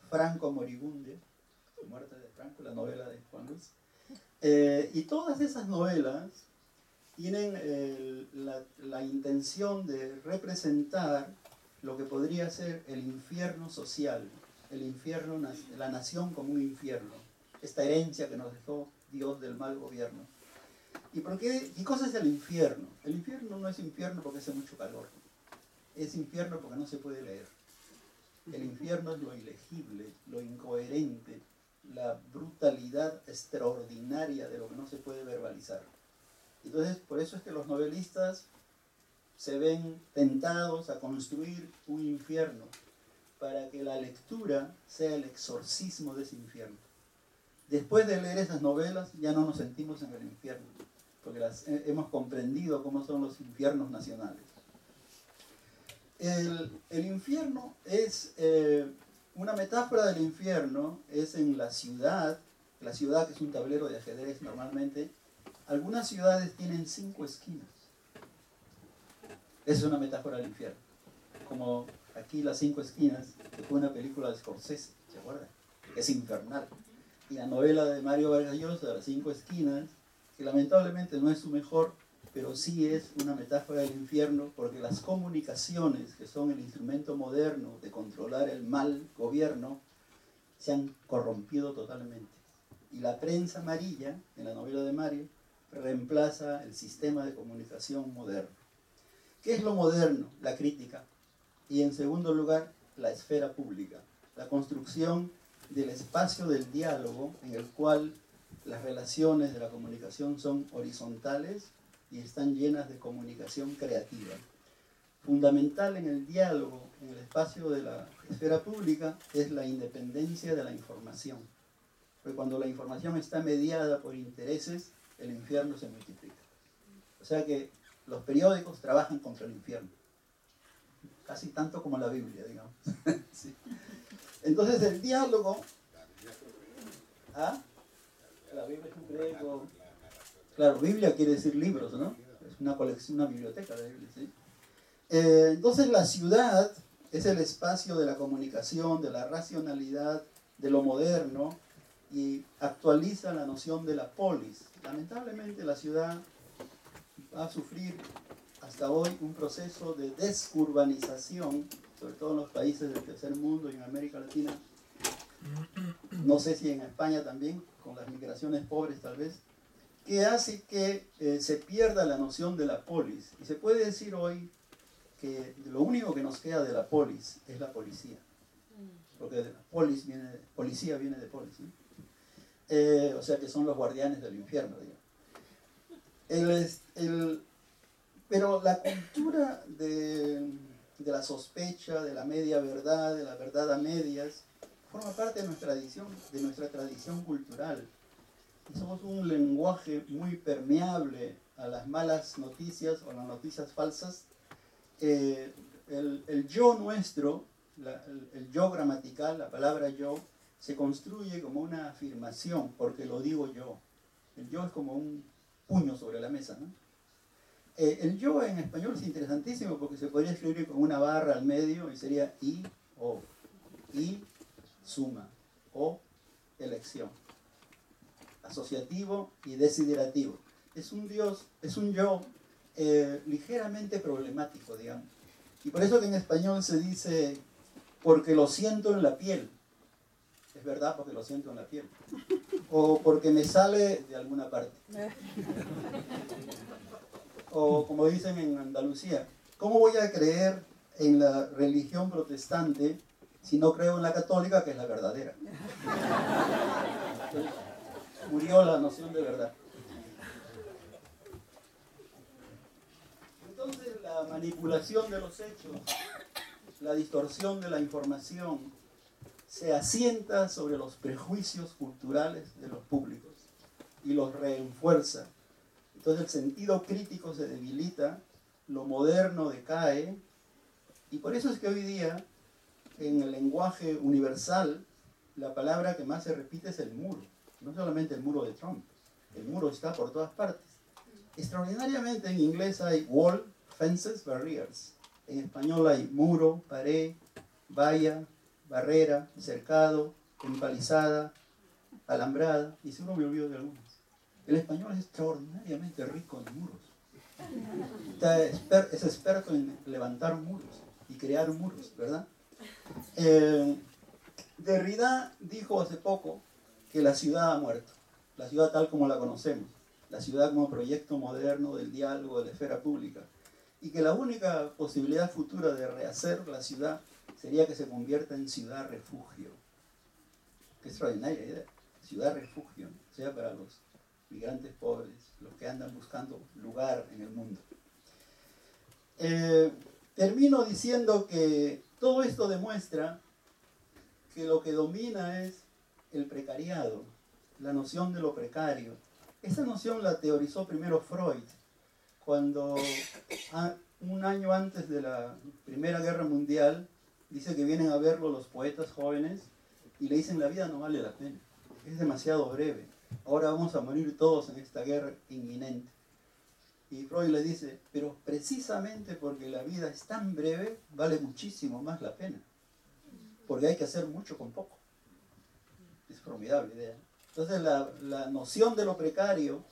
E: Franco Moribunde, la muerte de Franco, la novela de Juan Luis. Y todas esas novelas tienen la intención de representar lo que podría ser el infierno social, el infierno, la nación como un infierno, esta herencia que nos dejó Dios del mal gobierno. ¿Y por qué? ¿Qué cosa es el infierno? El infierno no es infierno porque hace mucho calor, es infierno porque no se puede leer. El infierno es lo ilegible, lo incoherente, la brutalidad extraordinaria de lo que no se puede verbalizar. Entonces, por eso es que los novelistas se ven tentados a construir un infierno, para que la lectura sea el exorcismo de ese infierno. Después de leer esas novelas ya no nos sentimos en el infierno, porque hemos comprendido cómo son los infiernos nacionales. El infierno es, una metáfora del infierno es en la ciudad que es un tablero de ajedrez normalmente. Algunas ciudades tienen 5 esquinas. Esa es una metáfora del infierno. Como aquí las 5 esquinas, que fue una película de Scorsese, ¿se acuerdan? Es infernal. Y la novela de Mario Vargas Llosa, Las 5 esquinas, que lamentablemente no es su mejor, pero sí es una metáfora del infierno, porque las comunicaciones, que son el instrumento moderno de controlar el mal gobierno, se han corrompido totalmente. Y la prensa amarilla, en la novela de Mario, reemplaza el sistema de comunicación moderno. ¿Qué es lo moderno? La crítica. Y en segundo lugar, la esfera pública, la construcción del espacio del diálogo en el cual las relaciones de la comunicación son horizontales y están llenas de comunicación creativa. fundamental en el diálogo, en el espacio de la esfera pública, es la independencia de la información. Porque cuando la información está mediada por intereses, el infierno se multiplica. O sea que los periódicos trabajan contra el infierno. Casi tanto como la Biblia, digamos. Sí. Entonces el diálogo... ¿Ah? La Biblia es un griego. Claro, Biblia quiere decir libros, ¿no? Es una colección, una biblioteca de Biblia, ¿sí? Entonces la ciudad es el espacio de la comunicación, de la racionalidad, de lo moderno, y actualiza la noción de la polis. Lamentablemente la ciudad va a sufrir hasta hoy un proceso de desurbanización, sobre todo en los países del tercer mundo y en América Latina. No sé si en España también, con las migraciones pobres tal vez, que hace que se pierda la noción de la polis. Y se puede decir hoy que lo único que nos queda de la polis es la policía. Porque la policía viene de polis, ¿no? O sea que son los guardianes del infierno, digamos. Pero la cultura de la sospecha, de la media verdad, de la verdad a medias, forma parte de nuestra tradición cultural. Y somos un lenguaje muy permeable a las malas noticias o a las noticias falsas. El yo nuestro, el yo gramatical, la palabra yo, se construye como una afirmación, porque lo digo yo. El yo es como un puño sobre la mesa, ¿no? El yo en español es interesantísimo porque se podría escribir con una barra al medio y sería i, o, i, suma, o, elección. Asociativo y desiderativo. Es un yo ligeramente problemático, digamos. Y por eso que en español se dice, porque lo siento en la piel. Es verdad, porque lo siento en la piel. O porque me sale de alguna parte. O como dicen en Andalucía, ¿cómo voy a creer en la religión protestante si no creo en la católica, que es la verdadera? Entonces, murió la noción de verdad. Entonces la manipulación de los hechos, la distorsión de la información, se asienta sobre los prejuicios culturales de los públicos y los refuerza. Entonces el sentido crítico se debilita, lo moderno decae, y por eso es que hoy día, en el lenguaje universal, la palabra que más se repite es el muro. No solamente el muro de Trump, el muro está por todas partes. Extraordinariamente en inglés hay wall, fences, barriers. En español hay muro, pared, valla, barrera, cercado, empalizada, alambrada, y seguro me olvido de algunas. El español es extraordinariamente rico en muros. Es experto en levantar muros y crear muros, ¿verdad? Derrida dijo hace poco que la ciudad ha muerto, la ciudad tal como la conocemos, la ciudad como proyecto moderno del diálogo de la esfera pública, y que la única posibilidad futura de rehacer la ciudad sería que se convierta en ciudad refugio. Qué extraordinaria idea, ciudad refugio, o sea, para los migrantes pobres, los que andan buscando lugar en el mundo. Termino diciendo que todo esto demuestra que lo que domina es el precariado, la noción de lo precario. Esa noción la teorizó primero Freud, cuando un año antes de la Primera Guerra Mundial, dice que vienen a verlo los poetas jóvenes y le dicen: la vida no vale la pena, es demasiado breve, ahora vamos a morir todos en esta guerra inminente. Y Freud le dice: pero precisamente porque la vida es tan breve, vale muchísimo más la pena, porque hay que hacer mucho con poco. Es formidable idea. Entonces la noción de lo precario,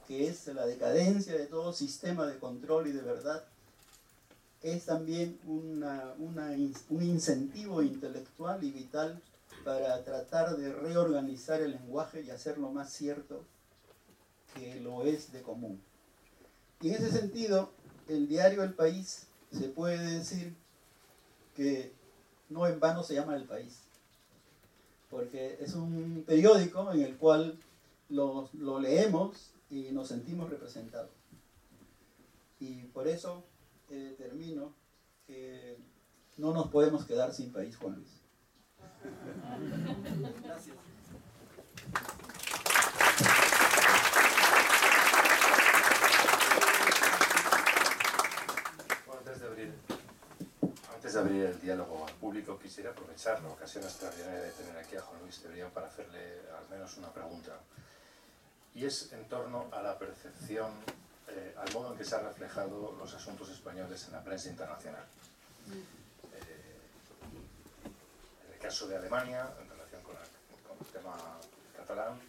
E: que es la decadencia de todo sistema de control y de verdad, es también un incentivo intelectual y vital para tratar de reorganizar el lenguaje y hacerlo más cierto que lo es de común. Y en ese sentido, el diario El País se puede decir que no en vano se llama El País, porque es un periódico en el cual lo leemos y nos sentimos representados. Y por eso termino que no nos podemos quedar sin país, Juan Luis. Gracias.
B: Bueno, antes de abrir el diálogo al público, quisiera aprovechar la ocasión extraordinaria de tener aquí a Juan Luis Cebrián para hacerle al menos una pregunta. Y es en torno a la percepción, al modo en que se han reflejado los asuntos españoles en la prensa internacional. En el caso de Alemania, en relación con el tema catalán,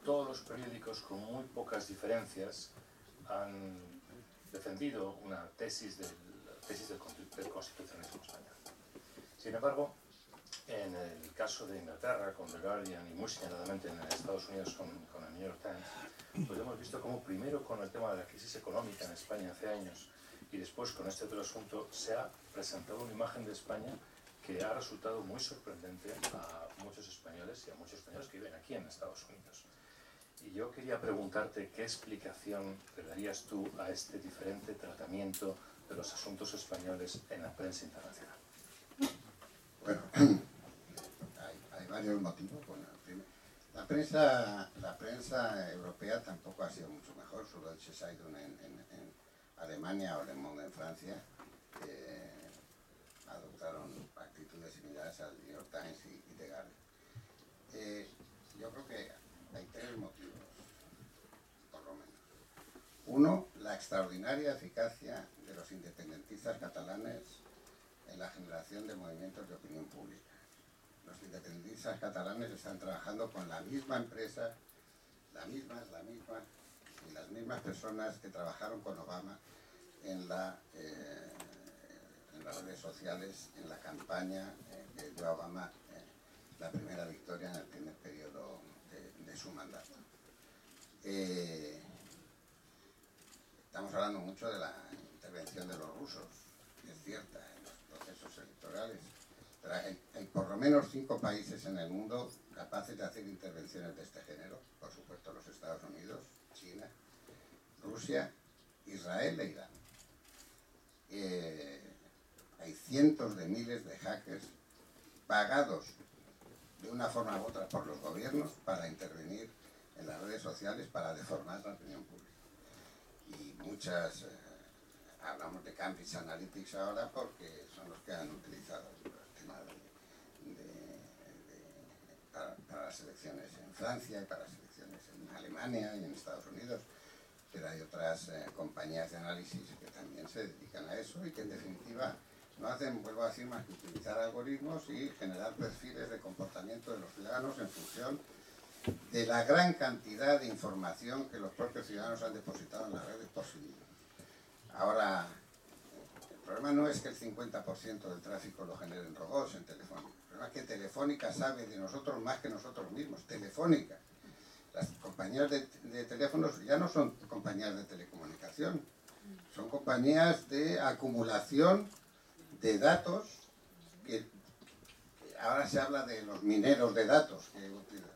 B: todos los periódicos, con muy pocas diferencias, han defendido una tesis del constitucionalismo español. Sin embargo, en el caso de Inglaterra, con The Guardian, y muy señaladamente en Estados Unidos con el New York Times, pues hemos visto cómo primero con el tema de la crisis económica en España hace años y después con este otro asunto se ha presentado una imagen de España que ha resultado muy sorprendente a muchos españoles y a muchos españoles que viven aquí en Estados Unidos. Y yo quería preguntarte qué explicación le darías tú a este diferente tratamiento de los asuntos españoles en la prensa internacional.
C: Bueno, hay varios motivos. Bueno, la prensa europea tampoco ha sido mucho mejor. Su Deutsche Zeitung en Alemania o Le Monde en Francia adoptaron actitudes similares al New York Times y The Guardian. Yo creo que hay tres motivos, por lo menos. Uno, la extraordinaria eficacia de los independentistas catalanes en la generación de movimientos de opinión pública. Los independentistas catalanes están trabajando con la misma empresa, y las mismas personas que trabajaron con Obama en las redes sociales, en la campaña que dio a Obama la primera victoria en el primer periodo de su mandato. Estamos hablando mucho de la intervención de los rusos, que es cierta en los procesos electorales, pero hay por lo menos 5 países en el mundo capaces de hacer intervenciones de este género, por supuesto los Estados Unidos, China, Rusia, Israel e Irán. Hay cientos de miles de hackers pagados de una forma u otra por los gobiernos para intervenir en las redes sociales para deformar la opinión pública. Y muchas, hablamos de Cambridge Analytics ahora porque son los que han utilizado el tema para las elecciones en Francia y para las elecciones en Alemania y en Estados Unidos. Pero hay otras compañías de análisis que también se dedican a eso y que en definitiva no hacen, vuelvo a decir, más que utilizar algoritmos y generar perfiles de comportamiento de los ciudadanos en función de la gran cantidad de información que los propios ciudadanos han depositado en las redes posibles. Ahora, el problema no es que el 50% del tráfico lo generen robots en Telefónica. El problema es que Telefónica sabe de nosotros más que nosotros mismos. Telefónica. Las compañías de teléfonos ya no son compañías de telecomunicación, son compañías de acumulación de datos, que ahora se habla de los mineros de datos.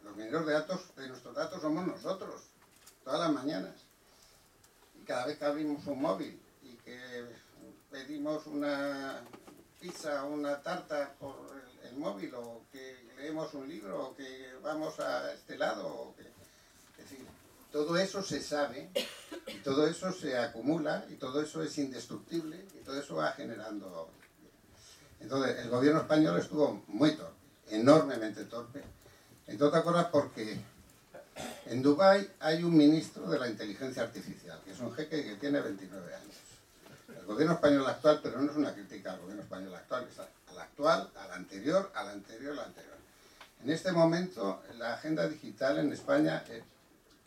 C: Los mineros de nuestros datos somos nosotros, todas las mañanas. Y cada vez que abrimos un móvil y que pedimos una pizza o una tarta por el móvil, o que leemos un libro, o que vamos a este lado, o que... Es decir, todo eso se sabe, y todo eso se acumula, y todo eso es indestructible, y todo eso va generando... Entonces, el gobierno español estuvo muy torpe, enormemente torpe, entre otras cosas porque en Dubái hay un ministro de la inteligencia artificial, que es un jeque que tiene 29 años. El gobierno español actual, pero no es una crítica al gobierno español actual, es al actual, al anterior, al anterior, al anterior. En este momento, la agenda digital en España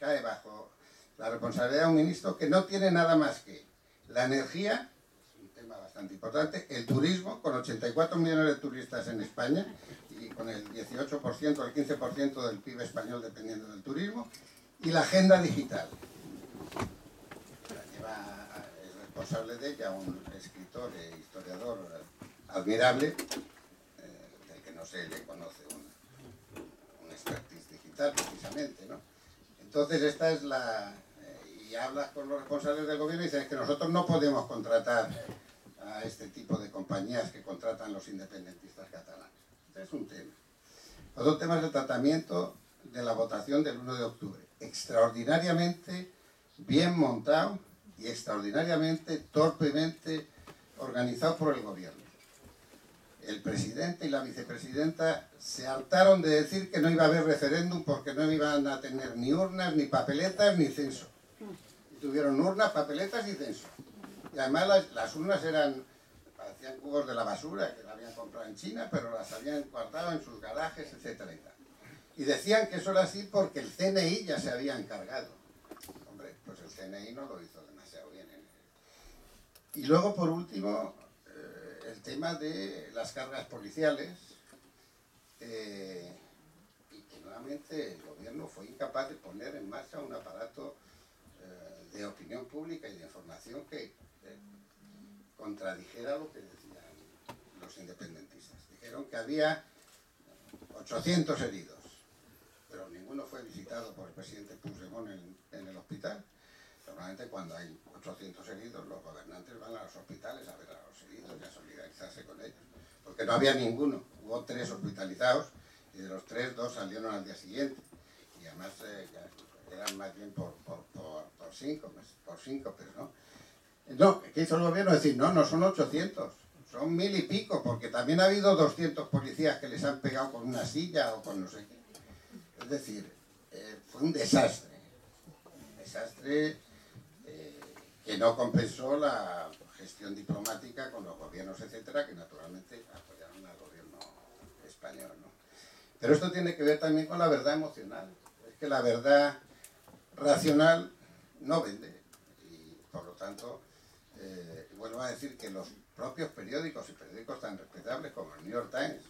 C: cae bajo la responsabilidad de un ministro que no tiene nada más que la energía, un tema bastante importante, el turismo, con 84 millones de turistas en España y con el 18%, el 15% del PIB español dependiendo del turismo, y la agenda digital. Es responsable de ella un escritor e historiador admirable, del que no se le conoce un expertise digital precisamente, ¿no? Entonces esta es la... y hablas con los responsables del gobierno y dices que nosotros no podemos contratar a a este tipo de compañías que contratan los independentistas catalanes. Este es un tema. Otro tema es el tratamiento de la votación del 1 de octubre. Extraordinariamente bien montado y extraordinariamente torpemente organizado por el gobierno. El presidente y la vicepresidenta se hartaron de decir que no iba a haber referéndum porque no iban a tener ni urnas, ni papeletas, ni censo. Y tuvieron urnas, papeletas y censo. Y además las urnas parecían cubos de la basura, que la habían comprado en China, pero las habían guardado en sus garajes, etcétera y tal. Y decían que eso era así porque el CNI ya se había encargado. Hombre, pues el CNI no lo hizo demasiado bien. Y luego, por último, el tema de las cargas policiales, y que nuevamente el gobierno fue incapaz de poner en marcha un aparato de opinión pública y de información que contradijera lo que decían los independentistas. Dijeron que había 800 heridos, pero ninguno fue visitado por el presidente Puigdemont en el hospital. Normalmente cuando hay 800 heridos, los gobernantes van a los hospitales a ver a los heridos y a solidarizarse con ellos. Porque no había ninguno. Hubo 3 hospitalizados y de los 3, 2 salieron al día siguiente. Y además eran más bien por 5, pero no. No, ¿qué hizo el gobierno? Decir, no son 800, son 1000 y pico, porque también ha habido 200 policías que les han pegado con una silla o con no sé qué. Es decir, fue un desastre. Un desastre que no compensó la gestión diplomática con los gobiernos, etcétera, que naturalmente apoyaron al gobierno español, ¿no? Pero esto tiene que ver también con la verdad emocional. Es que la verdad racional no vende. Y por lo tanto, vuelvo a decir que los propios periódicos y periódicos tan respetables como el New York Times,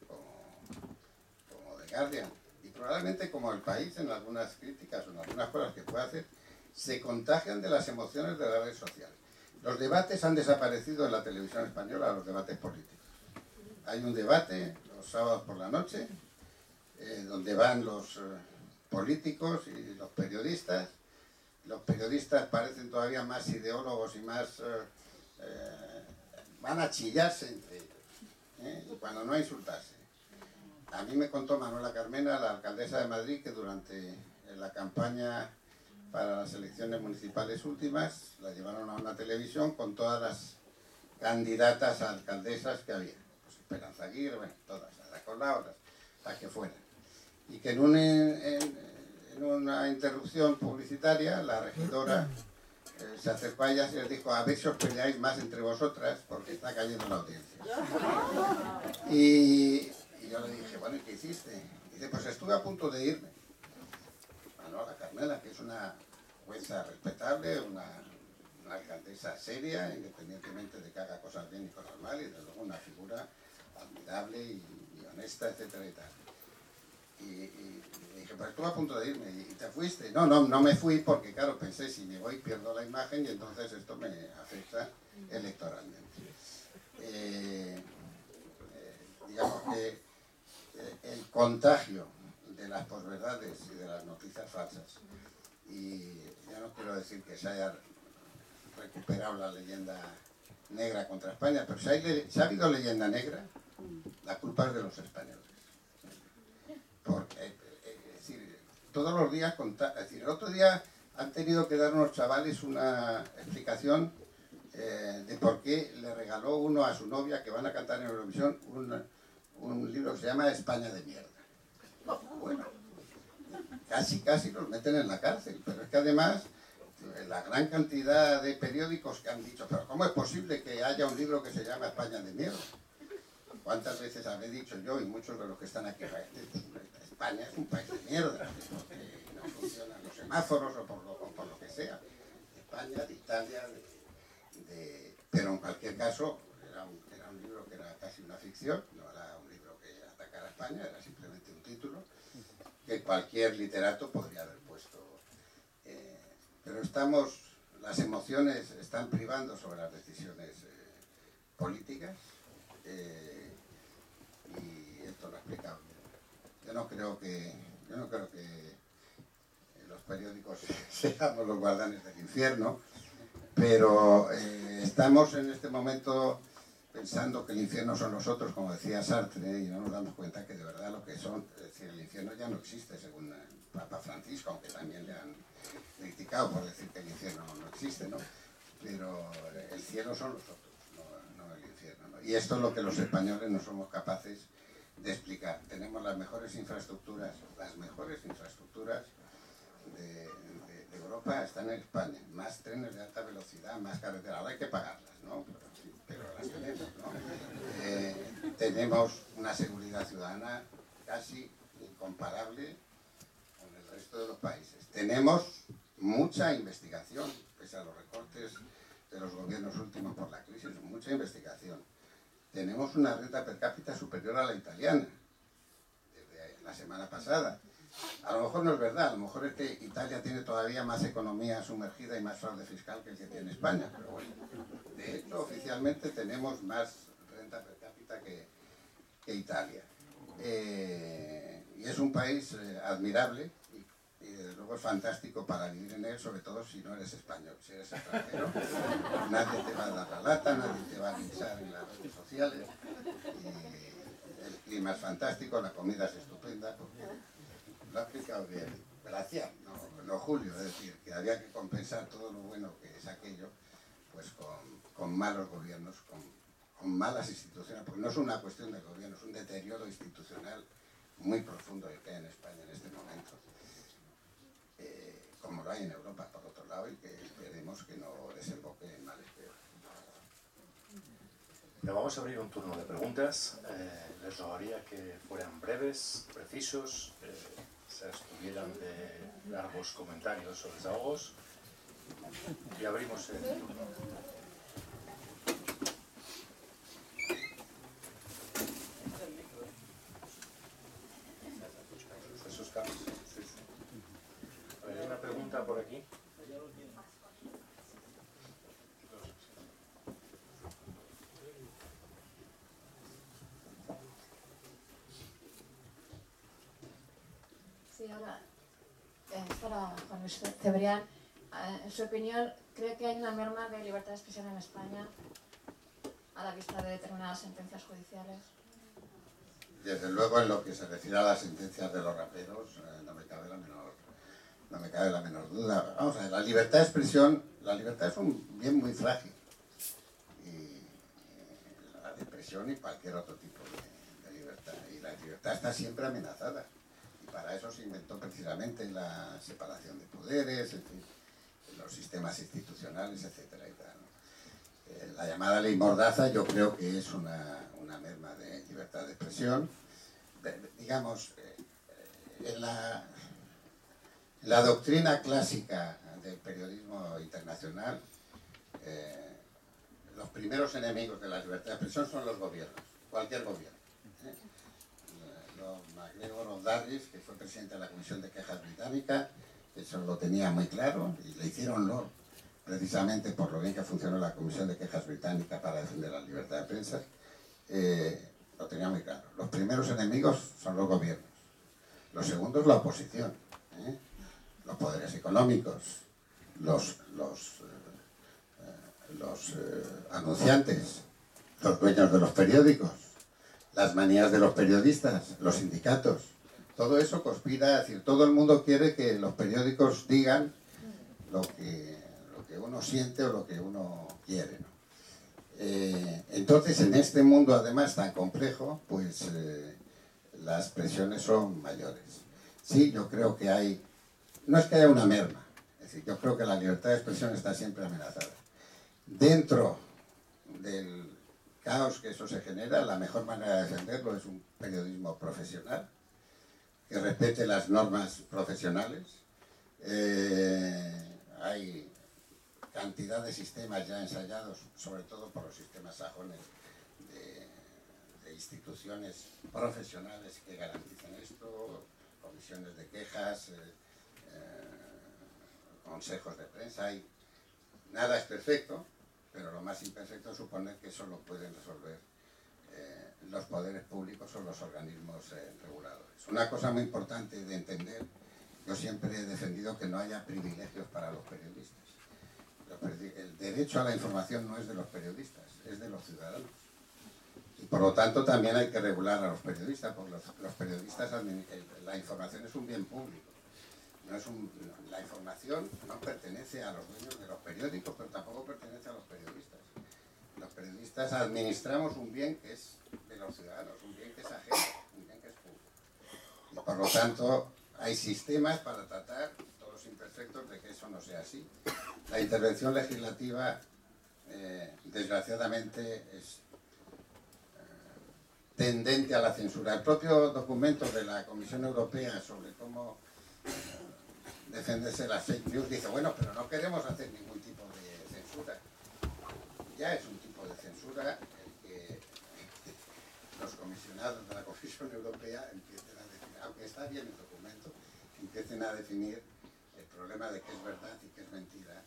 C: como The Guardian, y probablemente como El País en algunas críticas o en algunas cosas que puede hacer, se contagian de las emociones de las redes sociales. Los debates han desaparecido en la televisión española, los debates políticos. Hay un debate los sábados por la noche, donde van los políticos y los periodistas. Los periodistas parecen todavía más ideólogos y más... van a chillarse entre ellos, y cuando no a insultarse. A mí me contó Manuela Carmena, la alcaldesa de Madrid, que durante la campaña para las elecciones municipales últimas la llevaron a una televisión con todas las candidatas a alcaldesas que había. Pues Esperanza Aguirre, bueno, todas, Ada Colau, las que fueran. Y que en una interrupción publicitaria, la regidora se acercó a ellas y les dijo: a ver si os peleáis más entre vosotras porque está cayendo la audiencia. Y yo le dije, bueno, ¿y qué hiciste? Y dice, pues estuve a punto de irme. Manuela Carmela, que es una jueza respetable, una alcaldesa seria, independientemente de que haga cosas bien y cosas mal, y desde luego una figura admirable y honesta, etcétera y tal. Y dije, pues estuve a punto de irme. ¿Y te fuiste? No me fui porque, claro, pensé, si me voy pierdo la imagen y entonces esto me afecta electoralmente. Digamos que el contagio de las posverdades y de las noticias falsas, y ya no quiero decir que se haya recuperado la leyenda negra contra España, pero si ha habido leyenda negra, la culpa es de los españoles. Porque, es decir, todos los días, el otro día han tenido que dar unos chavales una explicación de por qué le regaló uno a su novia, que van a cantar en Eurovisión, un libro que se llama España de mierda. Bueno, casi los meten en la cárcel, pero es que además la gran cantidad de periódicos que han dicho, pero ¿cómo es posible que haya un libro que se llama España de mierda? ¿Cuántas veces habré dicho yo y muchos de los que están aquí, España es un país de mierda, porque no funcionan los semáforos o por lo que sea? España, de Italia, pero en cualquier caso era un libro que era casi una ficción, no era un libro que atacara a España, era simplemente un título que cualquier literato podría haber puesto. Pero las emociones están privando sobre las decisiones políticas, y esto lo ha explicado. Yo no creo que los periódicos seamos los guardianes del infierno, Pero estamos en este momento pensando que el infierno son los otros, como decía Sartre, y no nos damos cuenta que de verdad lo que son, es decir, el infierno ya no existe, según el Papa Francisco, aunque también le han criticado por decir que el infierno no existe, ¿no? Pero el cielo son los otros, no el infierno, ¿no? Y esto es lo que los españoles no somos capaces de explicar. Tenemos las mejores infraestructuras de Europa están en España, más trenes de alta velocidad, más carreteras, ahora hay que pagarlas, ¿no? Pero las tenemos, ¿no? Tenemos una seguridad ciudadana casi incomparable con el resto de los países. Tenemos mucha investigación, pese a los recortes de los gobiernos últimos por la crisis, mucha investigación. Tenemos una renta per cápita superior a la italiana, desde la semana pasada. A lo mejor no es verdad, a lo mejor es que Italia tiene todavía más economía sumergida y más fraude fiscal que el que tiene España, pero bueno, de hecho oficialmente tenemos más renta per cápita que Italia. Y es un país admirable y desde luego es fantástico para vivir en él, sobre todo si no eres español, si eres extranjero. Nadie te va a dar la lata, nadie te va a linchar en las redes sociales. Y el clima es fantástico, la comida es estupenda, porque lo ha explicado bien. Gracias, no Julio, es decir, que había que compensar todo lo bueno que es aquello, pues con malos gobiernos, con malas instituciones, porque no es una cuestión de gobierno, es un deterioro institucional muy profundo el que hay en España en este momento, como lo hay en Europa por otro lado, y que esperemos que no desemboque en males peores.
B: Pero vamos a abrir un turno de preguntas. Les rogaría que fueran breves, precisos, se abstuvieran de largos comentarios o desahogos, y abrimos el turno. Jesús Carlos. Sí, sí. A ver, una pregunta por aquí.
F: Sí, ahora, para Juan Luis Cebrián, en su opinión, ¿cree que hay una merma de libertad de expresión en España a la vista de determinadas sentencias judiciales?
C: Desde luego, en lo que se refiere a las sentencias de los raperos, no me cabe la menor duda. Vamos a ver, la libertad es un bien muy frágil. Y la de expresión y cualquier otro tipo de libertad. Y la libertad está siempre amenazada. Y para eso se inventó precisamente la separación de poderes, en fin, los sistemas institucionales, etcétera y tal, ¿no? La llamada ley Mordaza yo creo que es una merma de libertad de expresión. Digamos, en la doctrina clásica del periodismo internacional, los primeros enemigos de la libertad de expresión son los gobiernos, cualquier gobierno. MacGregor O'Darris, que fue presidente de la Comisión de Quejas Británica, eso lo tenía muy claro y le hicieron Lord, precisamente por lo bien que funcionó la Comisión de Quejas Británica para defender la libertad de prensa. Lo tenía muy claro. Los primeros enemigos son los gobiernos, los segundos la oposición, los poderes económicos, los anunciantes, los dueños de los periódicos, las manías de los periodistas, los sindicatos. Todo eso conspira, es decir, todo el mundo quiere que los periódicos digan lo que uno siente o lo que uno quiere, ¿no? Entonces, en este mundo además tan complejo, pues las presiones son mayores. Sí, yo creo que hay, no es que haya una merma, es decir, yo creo que la libertad de expresión está siempre amenazada. Dentro del caos que eso se genera, la mejor manera de defenderlo es un periodismo profesional, que respete las normas profesionales. Hay cantidad de sistemas ya ensayados, sobre todo por los sistemas sajones, de instituciones profesionales que garanticen esto, comisiones de quejas, consejos de prensa. Nada es perfecto, pero lo más imperfecto es suponer que eso lo pueden resolver los poderes públicos o los organismos reguladores. Una cosa muy importante de entender, yo siempre he defendido que no haya privilegios para los periodistas. el derecho a la información no es de los periodistas, es de los ciudadanos. Y por lo tanto también hay que regular a los periodistas, porque los periodistas, la información es un bien público. La información no pertenece a los dueños de los periódicos, pero tampoco pertenece a los periodistas. Los periodistas administramos un bien que es de los ciudadanos, un bien que es ajeno, un bien que es público. Y por lo tanto hay sistemas para tratar todos los imperfectos de que eso no sea así. La intervención legislativa, desgraciadamente, es tendente a la censura. El propio documento de la Comisión Europea sobre cómo defenderse las fake news dice, bueno, pero no queremos hacer ningún tipo de censura. Ya es un tipo de censura el que los comisionados de la Comisión Europea empiecen a definir, aunque está bien el documento, empiecen a definir el problema de qué es verdad y qué es mentira.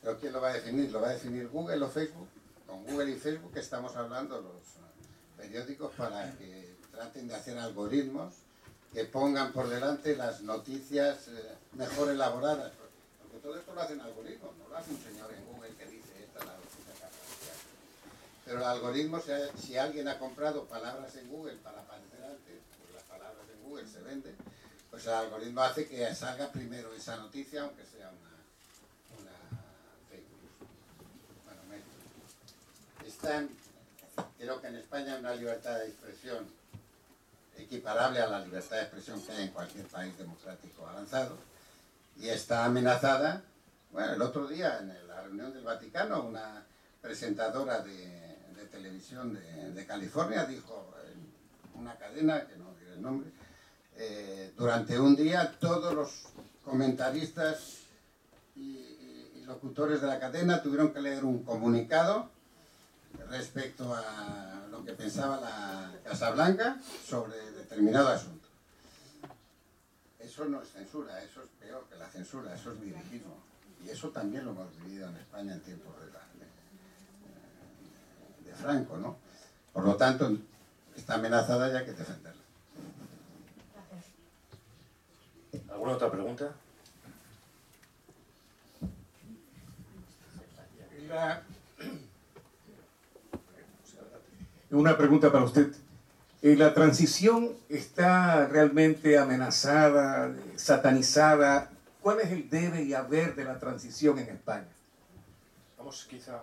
C: Pero ¿quién lo va a definir? ¿Lo va a definir Google o Facebook? Con Google y Facebook estamos hablando los periódicos para que traten de hacer algoritmos que pongan por delante las noticias mejor elaboradas. Porque todo esto lo hacen algoritmos, no lo hace un señor en Google que dice esta es la noticia que aparece. Pero el algoritmo, si alguien ha comprado palabras en Google para aparecer antes, pues las palabras en Google se venden, pues el algoritmo hace que salga primero esa noticia, aunque sea una fake news. Bueno, creo que en España hay una libertad de expresión equiparable a la libertad de expresión que hay en cualquier país democrático avanzado, y está amenazada. Bueno, el otro día en la reunión del Vaticano, una presentadora de televisión de California dijo en una cadena, que no diré el nombre, durante un día todos los comentaristas y locutores de la cadena tuvieron que leer un comunicado respecto a lo que pensaba la Casa Blanca sobre determinado asunto. Eso no es censura, eso es peor que la censura, eso es dirigismo. Y eso también lo hemos vivido en España en tiempos de Franco, ¿no? Por lo tanto, está amenazada y hay que defenderla.
F: Gracias.
B: ¿Alguna otra pregunta?
G: Una pregunta para usted. ¿La transición está realmente amenazada, satanizada? ¿Cuál es el debe y haber de la transición en España?
B: Vamos quizá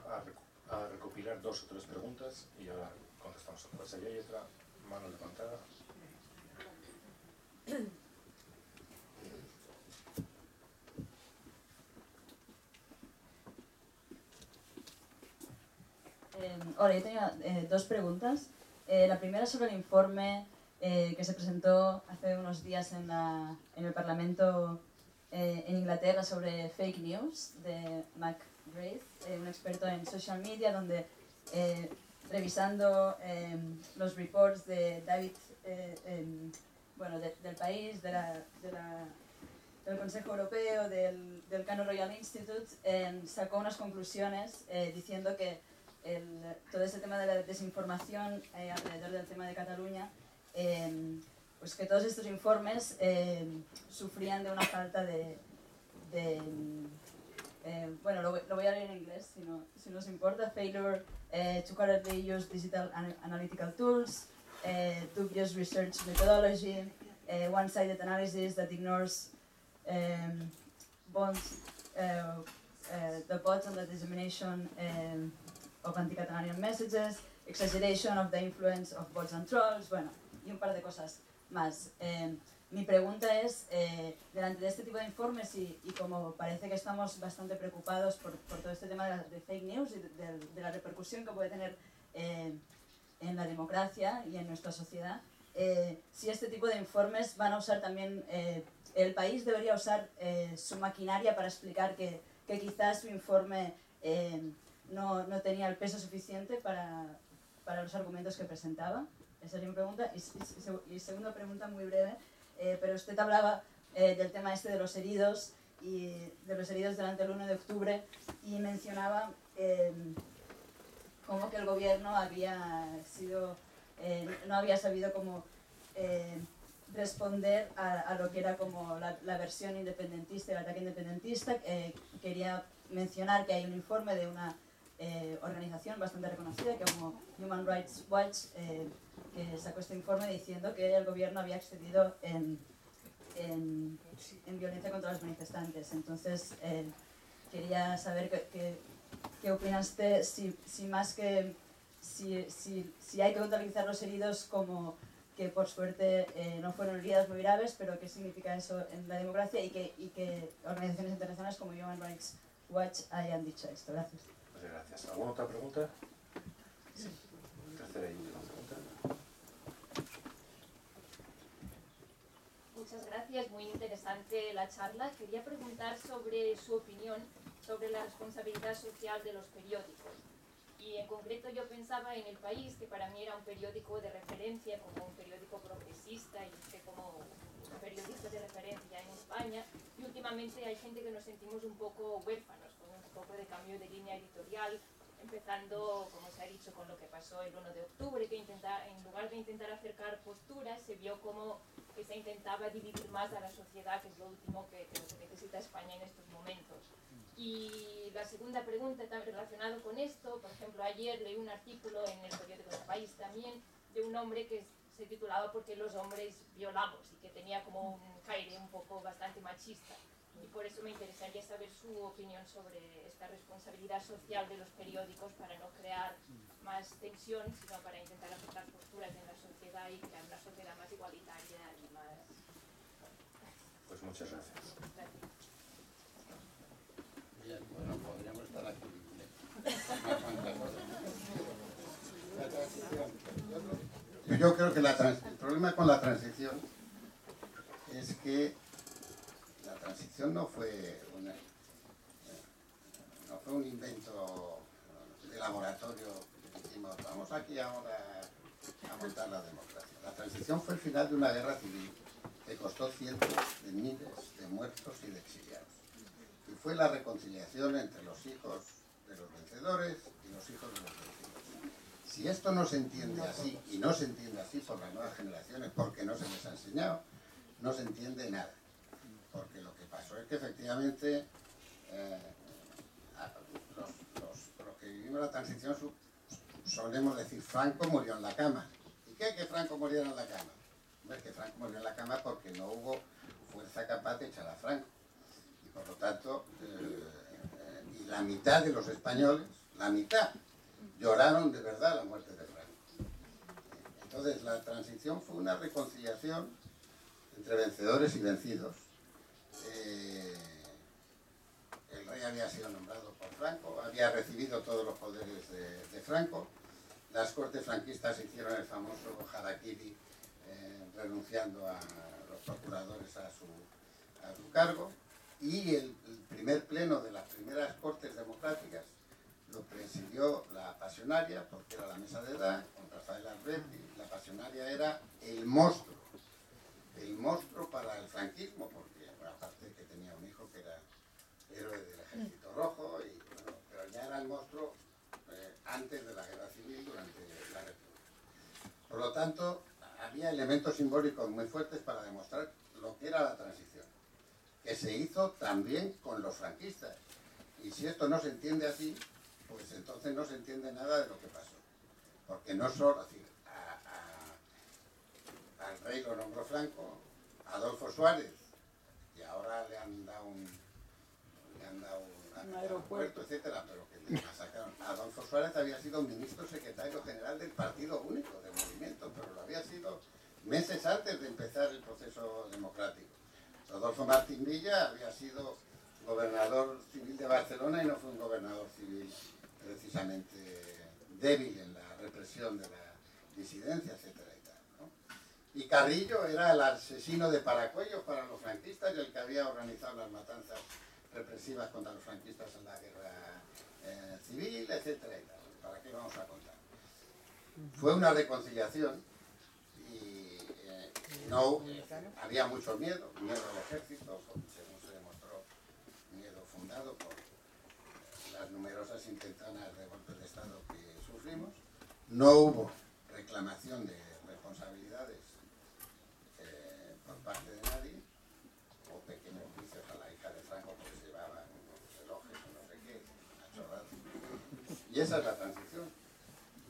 B: a recopilar 2 o 3 preguntas y ahora contestamos a todas. Allí hay otra mano levantada.
H: Hola, yo tenía 2 preguntas. La primera sobre el informe que se presentó hace unos días en el Parlamento en Inglaterra sobre fake news de McGrath, un experto en social media, donde revisando los reports de David, del país, del Consejo Europeo, del Canon Royal Institute, sacó unas conclusiones diciendo que todo este tema de la desinformación alrededor del tema de Cataluña, pues que todos estos informes sufrían de una falta bueno, lo voy a leer en inglés si no os importa. Failure to correctly use digital analytical tools, dubious research methodology, one-sided analysis that ignores the bots and the dissemination of anti-Catalanian messages, exaggeration of the influence of bots and trolls, bueno, y un par de cosas más. Mi pregunta es, delante de este tipo de informes y como parece que estamos bastante preocupados por todo este tema de fake news y de la repercusión que puede tener en la democracia y en nuestra sociedad, si este tipo de informes van a usar también, el país debería usar su maquinaria para explicar que quizás su informe no tenía el peso suficiente para los argumentos que presentaba. Esa es mi pregunta. Y segunda pregunta muy breve, pero usted hablaba del tema este de los heridos y de los heridos durante el 1 de octubre y mencionaba como que el gobierno no había sabido cómo responder a lo que era como la versión independentista, el ataque independentista. Quería mencionar que hay un informe de una organización bastante reconocida como Human Rights Watch, que sacó este informe diciendo que el gobierno había excedido en violencia contra los manifestantes. Entonces, quería saber qué opinaste, si más que si hay que contabilizar los heridos como que por suerte no fueron heridas muy graves, pero qué significa eso en la democracia y que organizaciones internacionales como Human Rights Watch hayan dicho esto. Gracias.
B: Muchas gracias. ¿Alguna otra pregunta? Sí. Tercera y última pregunta.
I: Muchas gracias, muy interesante la charla. Quería preguntar sobre su opinión sobre la responsabilidad social de los periódicos. Y en concreto yo pensaba en El País, que para mí era un periódico de referencia, como un periódico progresista y como un periodista de referencia en España. Y últimamente hay gente que nos sentimos un poco huérfanos, con un poco de cambio de línea editorial, empezando, como se ha dicho, con lo que pasó el 1 de octubre, que en lugar de intentar acercar posturas, se vio como que se intentaba dividir más a la sociedad, que es lo último que necesita España en estos momentos. Y la segunda pregunta está relacionada con esto. Por ejemplo, ayer leí un artículo en el periódico El País también de un hombre que se titulaba "Porque los hombres violamos", y que tenía como un aire un poco bastante machista. Y por eso me interesaría saber su opinión sobre esta responsabilidad social de los periódicos para no crear más tensión, sino para intentar aceptar posturas en la sociedad y crear una sociedad más igualitaria y más...
B: Pues muchas gracias.
I: Gracias.
C: Bien, bueno, podríamos estar aquí. La transición. Yo creo que el problema con la transición es que la transición no fue un invento de laboratorio que dijimos, vamos aquí ahora a montar la democracia. La transición fue el final de una guerra civil que costó cientos de miles de muertos y de exiliados. Y fue la reconciliación entre los hijos de los vencedores y los hijos de los vencidos. Si esto no se entiende así, y no se entiende así por las nuevas generaciones, porque no se les ha enseñado, no se entiende nada. Porque lo que pasó es que efectivamente los que vivimos la transición solemos decir, Franco murió en la cama. ¿Y qué? Que Franco muriera en la cama. Es que Franco murió en la cama porque no hubo fuerza capaz de echar a Franco. Y por lo tanto, y la mitad de los españoles, la mitad, lloraron de verdad la muerte de Franco. Entonces la transición fue una reconciliación entre vencedores y vencidos. El rey había sido nombrado por Franco, había recibido todos los poderes de Franco. Las cortes franquistas hicieron el famoso harakiri, renunciando a los procuradores a su cargo, y el primer pleno de las primeras cortes democráticas lo presidió la Pasionaria, porque era la mesa de edad, con Rafael Alberti. La Pasionaria era el monstruo para el franquismo, porque bueno, aparte que tenía un hijo que era héroe del Ejército Rojo, y, bueno, pero ya era el monstruo antes de la Guerra Civil, durante la República. Por lo tanto, había elementos simbólicos muy fuertes para demostrar lo que era la transición, que se hizo también con los franquistas. Y si esto no se entiende así, pues entonces no se entiende nada de lo que pasó. Porque no solo, es decir, al rey lo nombró Franco, a Adolfo Suárez, y ahora le han dado un aeropuerto, etcétera, pero que le masacraron. Adolfo Suárez había sido ministro secretario general del Partido Único del Movimiento, pero lo había sido meses antes de empezar el proceso democrático. Rodolfo Martín Villa había sido gobernador civil de Barcelona y no fue un gobernador civil precisamente débil en la represión de la disidencia, etcétera y tal, ¿no? Y Carrillo era el asesino de Paracuellos para los franquistas y el que había organizado las matanzas represivas contra los franquistas en la guerra civil, etcétera y tal. ¿Para qué vamos a contar? Fue una reconciliación y no había mucho miedo al ejército, según se demostró, miedo fundado por las numerosas intentanas de golpes de Estado que sufrimos. No hubo reclamación de responsabilidades por parte de nadie, o pequeños juicios a la hija de Franco porque se llevaban unos relojes o no sé qué, Y esa es la transición.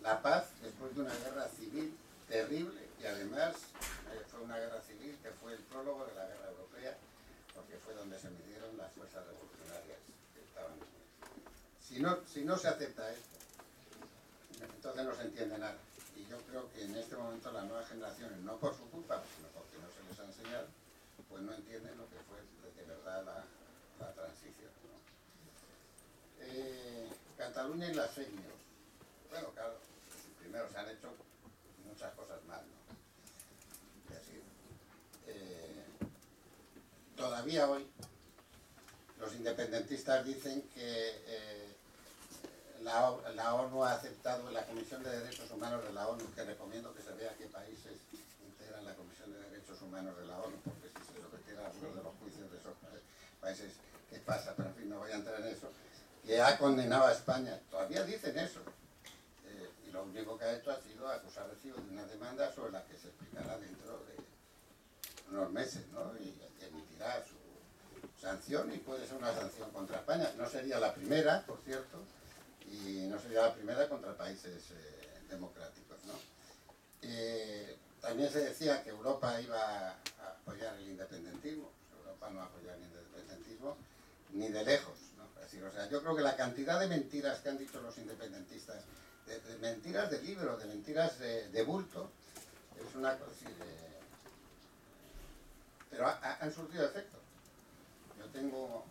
C: La paz después de una guerra civil terrible, y además fue una guerra civil que fue el prólogo de la guerra europea, porque fue donde se midieron las fuerzas revolucionarias que estaban. Si no se acepta esto, entonces no se entiende nada. Y yo creo que en este momento las nuevas generaciones, no por su culpa, sino porque no se les ha enseñado, pues no entienden lo que fue de verdad la transición, ¿no? Cataluña y las fake news. Bueno, claro, primero se han hecho muchas cosas mal, ¿no? Es decir, todavía hoy los independentistas dicen que la ONU ha aceptado, la Comisión de Derechos Humanos de la ONU, que recomiendo que se vea qué países integran la Comisión de Derechos Humanos de la ONU, porque si se sometiera a algunos de los juicios de esos países, ¿qué pasa? Pero en fin, no voy a entrar en eso, que ha condenado a España. Todavía dicen eso. Y lo único que ha hecho ha sido acusar recibo de una demanda sobre la que se explicará dentro de unos meses, ¿no? Y emitirá su sanción, y puede ser una sanción contra España. No sería la primera, por cierto, y no sería la primera contra países democráticos, ¿no? También se decía que Europa iba a apoyar el independentismo. Europa no apoya el independentismo ni de lejos, ¿no? Es decir, o sea, yo creo que la cantidad de mentiras que han dicho los independentistas, de mentiras de libro, de mentiras de bulto, es una cosa así de... Pero han surtido efecto. Yo tengo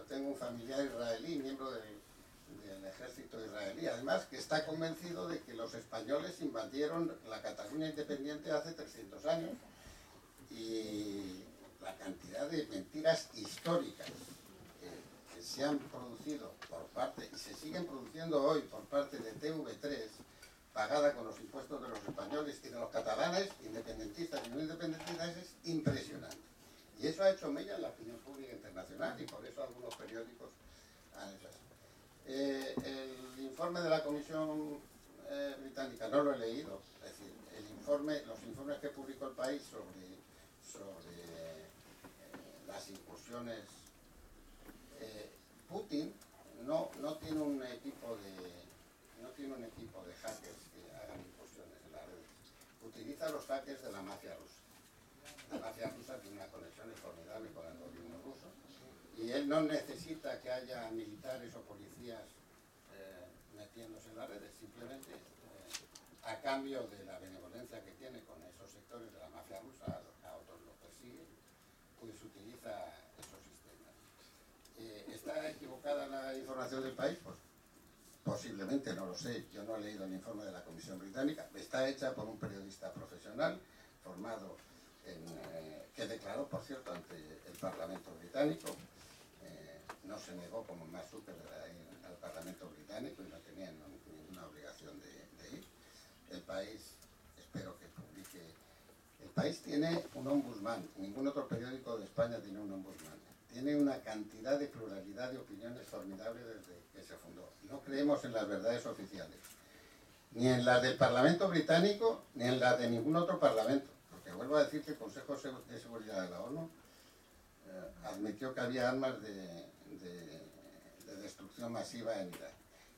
C: un familiar israelí, miembro del ejército israelí, además, que está convencido de que los españoles invadieron la Cataluña independiente hace 300 años, y la cantidad de mentiras históricas que se han producido por parte, y se siguen produciendo hoy por parte de TV3, pagada con los impuestos de los españoles y de los catalanes, independentistas y no independentistas, es impresionante. Y eso ha hecho mella en la opinión pública internacional, y por eso algunos periódicos han hecho eso. El informe de la Comisión Británica no lo he leído, es decir, los informes que publicó El País sobre las incursiones. Putin no tiene un equipo de hackers que hagan incursiones en las redes. Utiliza los hackers de la mafia rusa. La mafia rusa tiene una conexión formidable con el gobierno ruso, y él no necesita que haya militares o policías metiéndose en las redes, simplemente a cambio de la benevolencia que tiene con esos sectores de la mafia rusa, a otros los persigue, pues utiliza esos sistemas. ¿Está equivocada la información del País? Pues posiblemente, no lo sé. Yo no he leído el informe de la Comisión Británica. Está hecha por un periodista profesional formado que declaró, por cierto, ante el Parlamento británico. No se negó como Mark Zuckerberg al Parlamento británico, y no tenía ninguna obligación de ir. El País, espero que publique. El País tiene un ombudsman. Ningún otro periódico de España tiene un ombudsman. Tiene una cantidad de pluralidad de opiniones formidable desde que se fundó. No creemos en las verdades oficiales, ni en las del Parlamento británico, ni en las de ningún otro parlamento. Porque vuelvo a decir que el Consejo de Seguridad de la ONU admitió que había armas de destrucción masiva en Irak.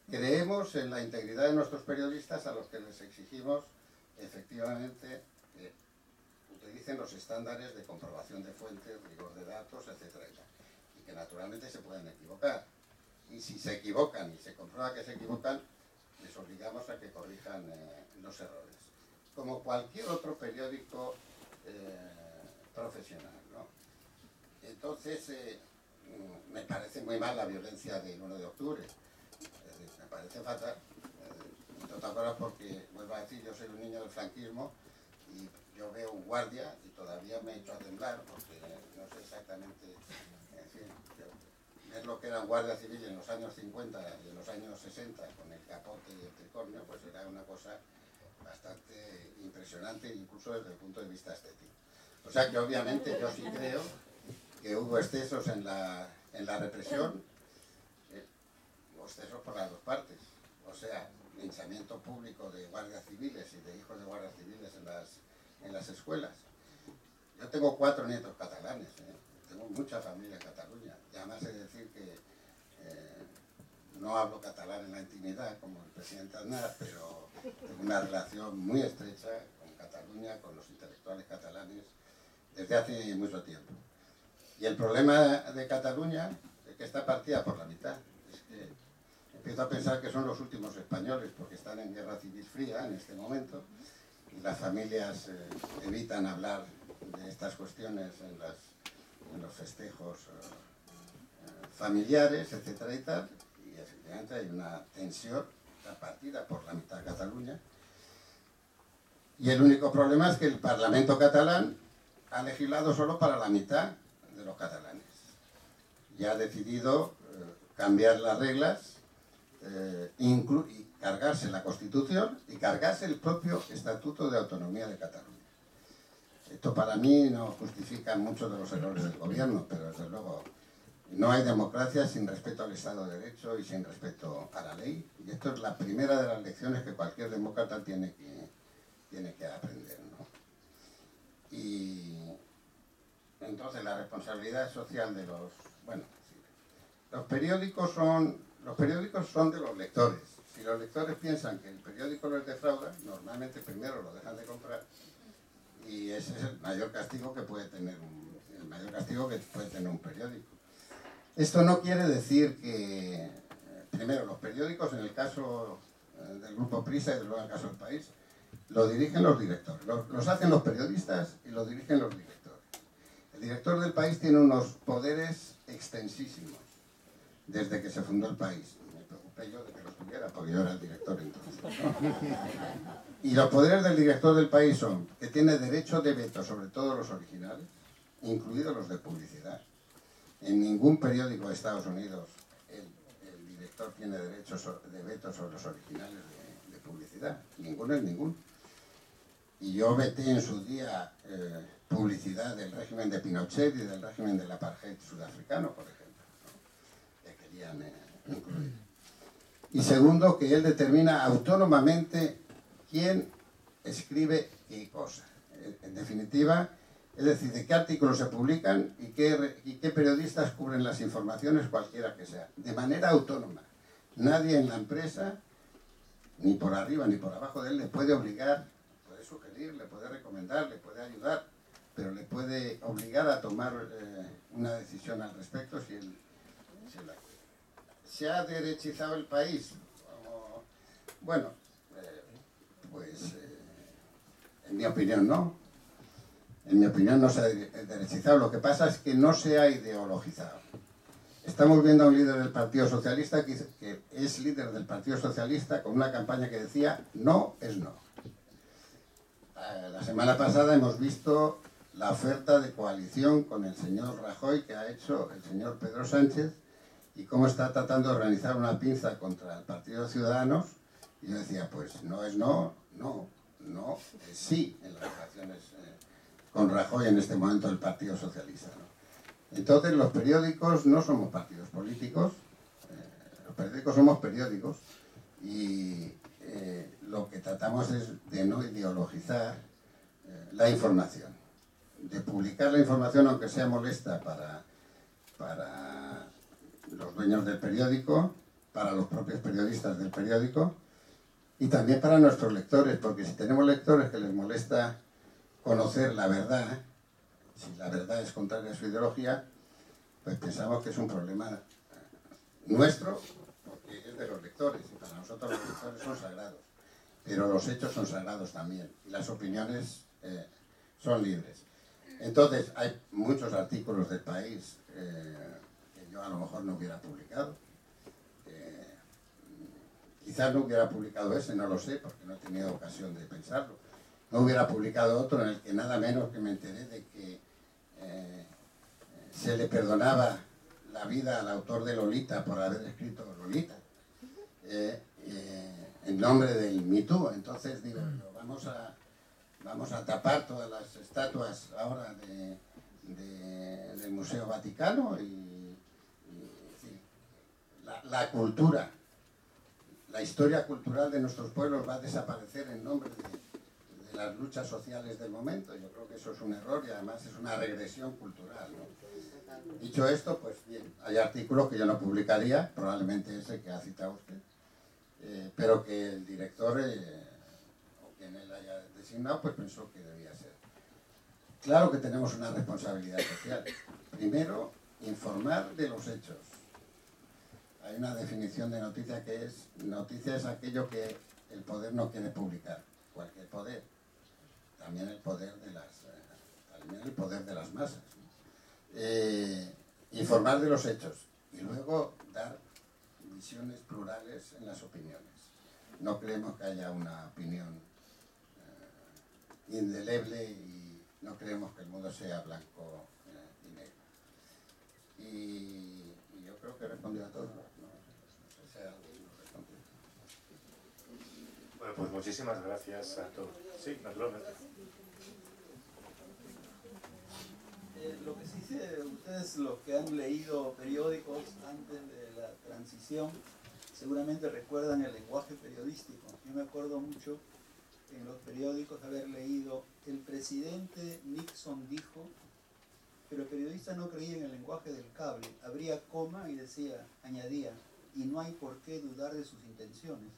C: Creemos en la integridad de nuestros periodistas, a los que les exigimos efectivamente que utilicen los estándares de comprobación de fuentes, rigor de datos, etcétera, y que naturalmente se pueden equivocar. Y si se equivocan y se comprueba que se equivocan, les obligamos a que corrijan los errores, como cualquier otro periódico profesional, ¿no? Entonces, me parece muy mal la violencia del 1 de octubre, me parece fatal, entre otras cosas porque, vuelvo a decir, yo soy un niño del franquismo, y yo veo un guardia y todavía me echo a temblar, porque no sé exactamente, en fin, ver lo que era un guardia civil en los años 50 y en los años 60, con el capote y el tricornio, pues era una cosa bastante impresionante, incluso desde el punto de vista estético. O sea que obviamente yo sí creo que hubo excesos en la represión, excesos por las dos partes, o sea, linchamiento público de guardias civiles y de hijos de guardias civiles en las escuelas. Yo tengo 4 nietos catalanes, tengo mucha familia en Cataluña, y además he de decir que no hablo catalán en la intimidad como el presidente Aznar, pero tengo una relación muy estrecha con Cataluña, con los intelectuales catalanes, desde hace mucho tiempo. Y el problema de Cataluña es que está partida por la mitad. Es que empiezo a pensar que son los últimos españoles, porque están en guerra civil fría en este momento, y las familias evitan hablar de estas cuestiones en los festejos familiares, etcétera y tal, y efectivamente hay una tensión, la partida por la mitad de Cataluña, y el único problema es que el Parlamento catalán ha legislado solo para la mitad de los catalanes, y ha decidido cambiar las reglas, y cargarse la Constitución y cargarse el propio Estatuto de Autonomía de Cataluña. Esto para mí no justifica muchos de los errores del gobierno, pero desde luego no hay democracia sin respeto al Estado de Derecho y sin respeto a la ley. Y esto es la primera de las lecciones que cualquier demócrata tiene que aprender, ¿no? Y entonces la responsabilidad social de los... Bueno, sí, los periódicos son de los lectores. Si los lectores piensan que el periódico les defrauda, normalmente primero lo dejan de comprar, y ese es el mayor castigo que puede tener un periódico. Esto no quiere decir que, primero, los periódicos, en el caso del Grupo Prisa y luego en el caso del País, lo dirigen los directores. Los hacen los periodistas y lo dirigen los directores. El director del País tiene unos poderes extensísimos desde que se fundó el País. Me preocupé yo de que los tuviera, porque yo era el director entonces, ¿no? Y los poderes del director del País son que tiene derecho de veto sobre todos los originales, incluidos los de publicidad. En ningún periódico de Estados Unidos el director tiene derecho de veto sobre los originales de publicidad. Ninguno es ninguno. Y yo veté en su día publicidad del régimen de Pinochet y del régimen del apartheid sudafricano, por ejemplo, ¿no? Que querían incluir. Y segundo, que él determina autónomamente quién escribe qué cosa. En definitiva, es decir, de qué artículos se publican y qué periodistas cubren las informaciones, cualquiera que sea, de manera autónoma. Nadie en la empresa, ni por arriba ni por abajo de él, le puede obligar, puede sugerir, le puede recomendar, le puede ayudar, pero le puede obligar a tomar una decisión al respecto si él la quiere. ¿Se ha derechizado el país? Bueno, pues en mi opinión no. En mi opinión no se ha derechizado. Lo que pasa es que no se ha ideologizado. Estamos viendo a un líder del Partido Socialista que es líder del Partido Socialista con una campaña que decía no es no. La semana pasada hemos visto la oferta de coalición con el señor Rajoy que ha hecho el señor Pedro Sánchez y cómo está tratando de organizar una pinza contra el Partido de Ciudadanos. Y yo decía, pues no es no, no es sí en las relaciones con Rajoy en este momento del Partido Socialista, ¿no? Entonces los periódicos no somos partidos políticos, los periódicos somos periódicos y lo que tratamos es de no ideologizar la información, de publicar la información aunque sea molesta para los dueños del periódico, para los propios periodistas del periódico y también para nuestros lectores, porque si tenemos lectores que les molesta conocer la verdad, si la verdad es contraria a su ideología, pues pensamos que es un problema nuestro, porque es de los lectores, y para nosotros los lectores son sagrados, pero los hechos son sagrados también, y las opiniones son libres. Entonces, hay muchos artículos del País que yo a lo mejor no hubiera publicado. Quizás no hubiera publicado ese, no lo sé, porque no he tenido ocasión de pensarlo. No hubiera publicado otro en el que nada menos que me enteré de que se le perdonaba la vida al autor de Lolita por haber escrito Lolita, en nombre del Me Too. Entonces digo, vamos a tapar todas las estatuas ahora del Museo Vaticano y la cultura, la historia cultural de nuestros pueblos va a desaparecer en nombre de las luchas sociales del momento. Yo creo que eso es un error y además es una regresión cultural, ¿no? Dicho esto, pues bien, hay artículos que yo no publicaría, probablemente ese que ha citado usted, pero que el director o quien él haya designado, pues pensó que debía ser. Claro que tenemos una responsabilidad social. Primero, informar de los hechos. Hay una definición de noticia que es: noticia es aquello que el poder no quiere publicar. Cualquier poder. También el poder de las masas. Informar de los hechos y luego dar visiones plurales en las opiniones. No creemos que haya una opinión indeleble y no creemos que el mundo sea blanco y negro. Y yo creo que he respondido a todo. No sé si alguien no respondió.
B: Bueno, pues muchísimas gracias a todos. Sí, naturalmente.
E: Lo que sí sé, ustedes los que han leído periódicos antes de la transición, seguramente recuerdan el lenguaje periodístico. Yo me acuerdo mucho en los periódicos haber leído: el presidente Nixon dijo, pero el periodista no creía en el lenguaje del cable. Abría coma y decía, añadía, y no hay por qué dudar de sus intenciones.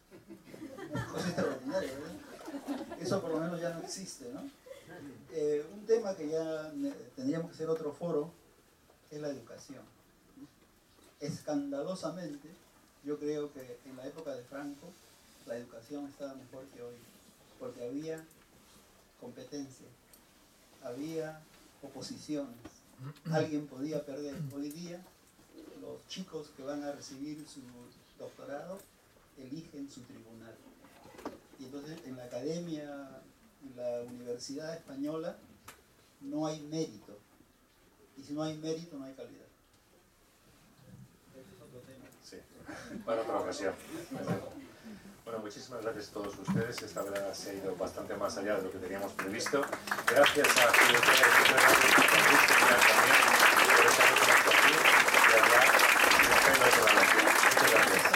E: Es extraordinario, ¿verdad? Eso por lo menos ya no existe, ¿no? Un tema que ya tendríamos que hacer otro foro es la educación. Escandalosamente, yo creo que en la época de Franco la educación estaba mejor que hoy, porque había competencia, había oposiciones, alguien podía perder. Hoy día los chicos que van a recibir su doctorado eligen su tribunal. Y entonces en la academia, en la Universidad Española, no hay mérito. Y si no hay mérito, no hay calidad. Ese es otro tema.
B: Sí, para otra ocasión. Bueno, muchísimas gracias a todos ustedes. Esta verdad se ha ido bastante más allá de lo que teníamos previsto. Gracias a también por esta presentación. De verdad, muchas gracias.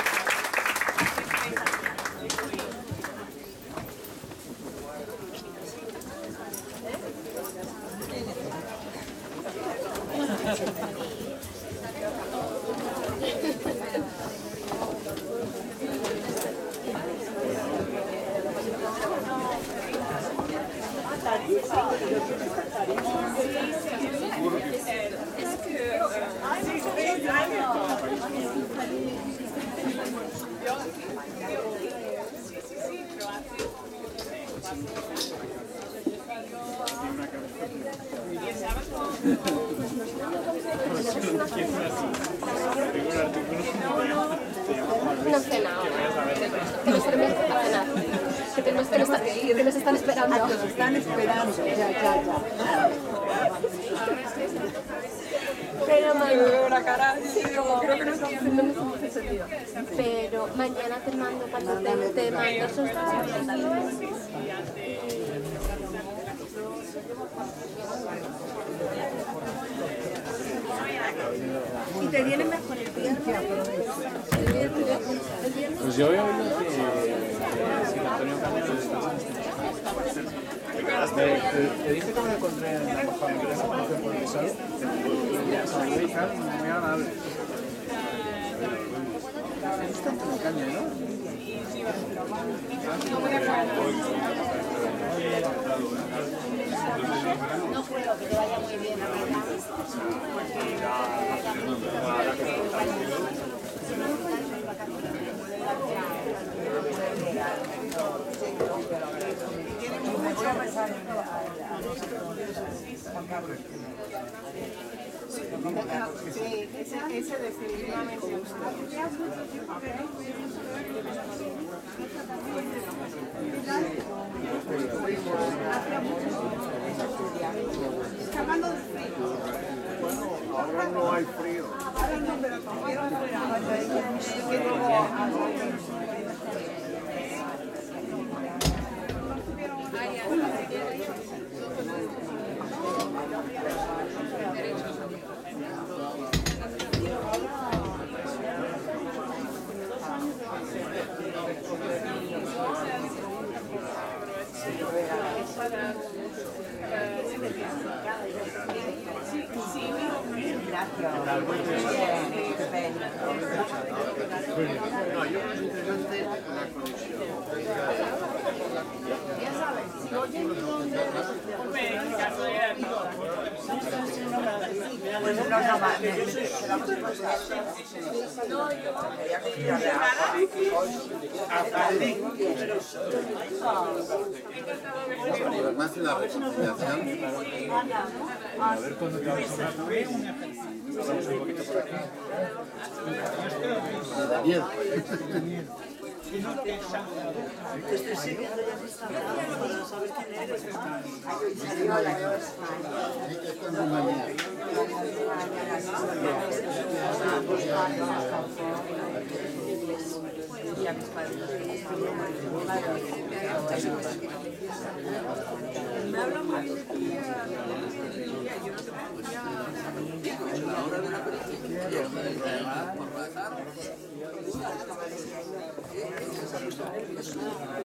J: No cena ahora. Que nos tenemos que cenar. Que nos están esperando.
K: Nos están esperando. Ya.
J: Pero mañana, creo que no nos hace sentido. Pero mañana te mando cuando te mando esos
K: Y te viene mejor el viernes.
A: Pues yo he oído que si Antonio Cañón te dije que me encontré en la embajada inglesa cuando fui por el visado. Ya saludé y tal, muy agradable. Está en todo caña, ¿no?
K: No puedo, que te vaya muy bien, la verdad. Sí, ese definitivamente. Escapando del frío.
A: Bueno, ahora no hay frío.
K: Ahora no, pero quiero
D: para
A: No, yo creo que es interesante la conexión.
K: Ya sabes, si oyen donde...
L: Pues no, quedamos en contacto. Quería que tirarle agua.
C: Más una reconciliación.
A: A ver cuándo te vamos a hablar. Pasamos un poquito por aquí.
C: Daniel.
L: Te estoy siguiendo ya en Instagram para saber quién eres. Y a mis padres.
K: Me habla muy bien.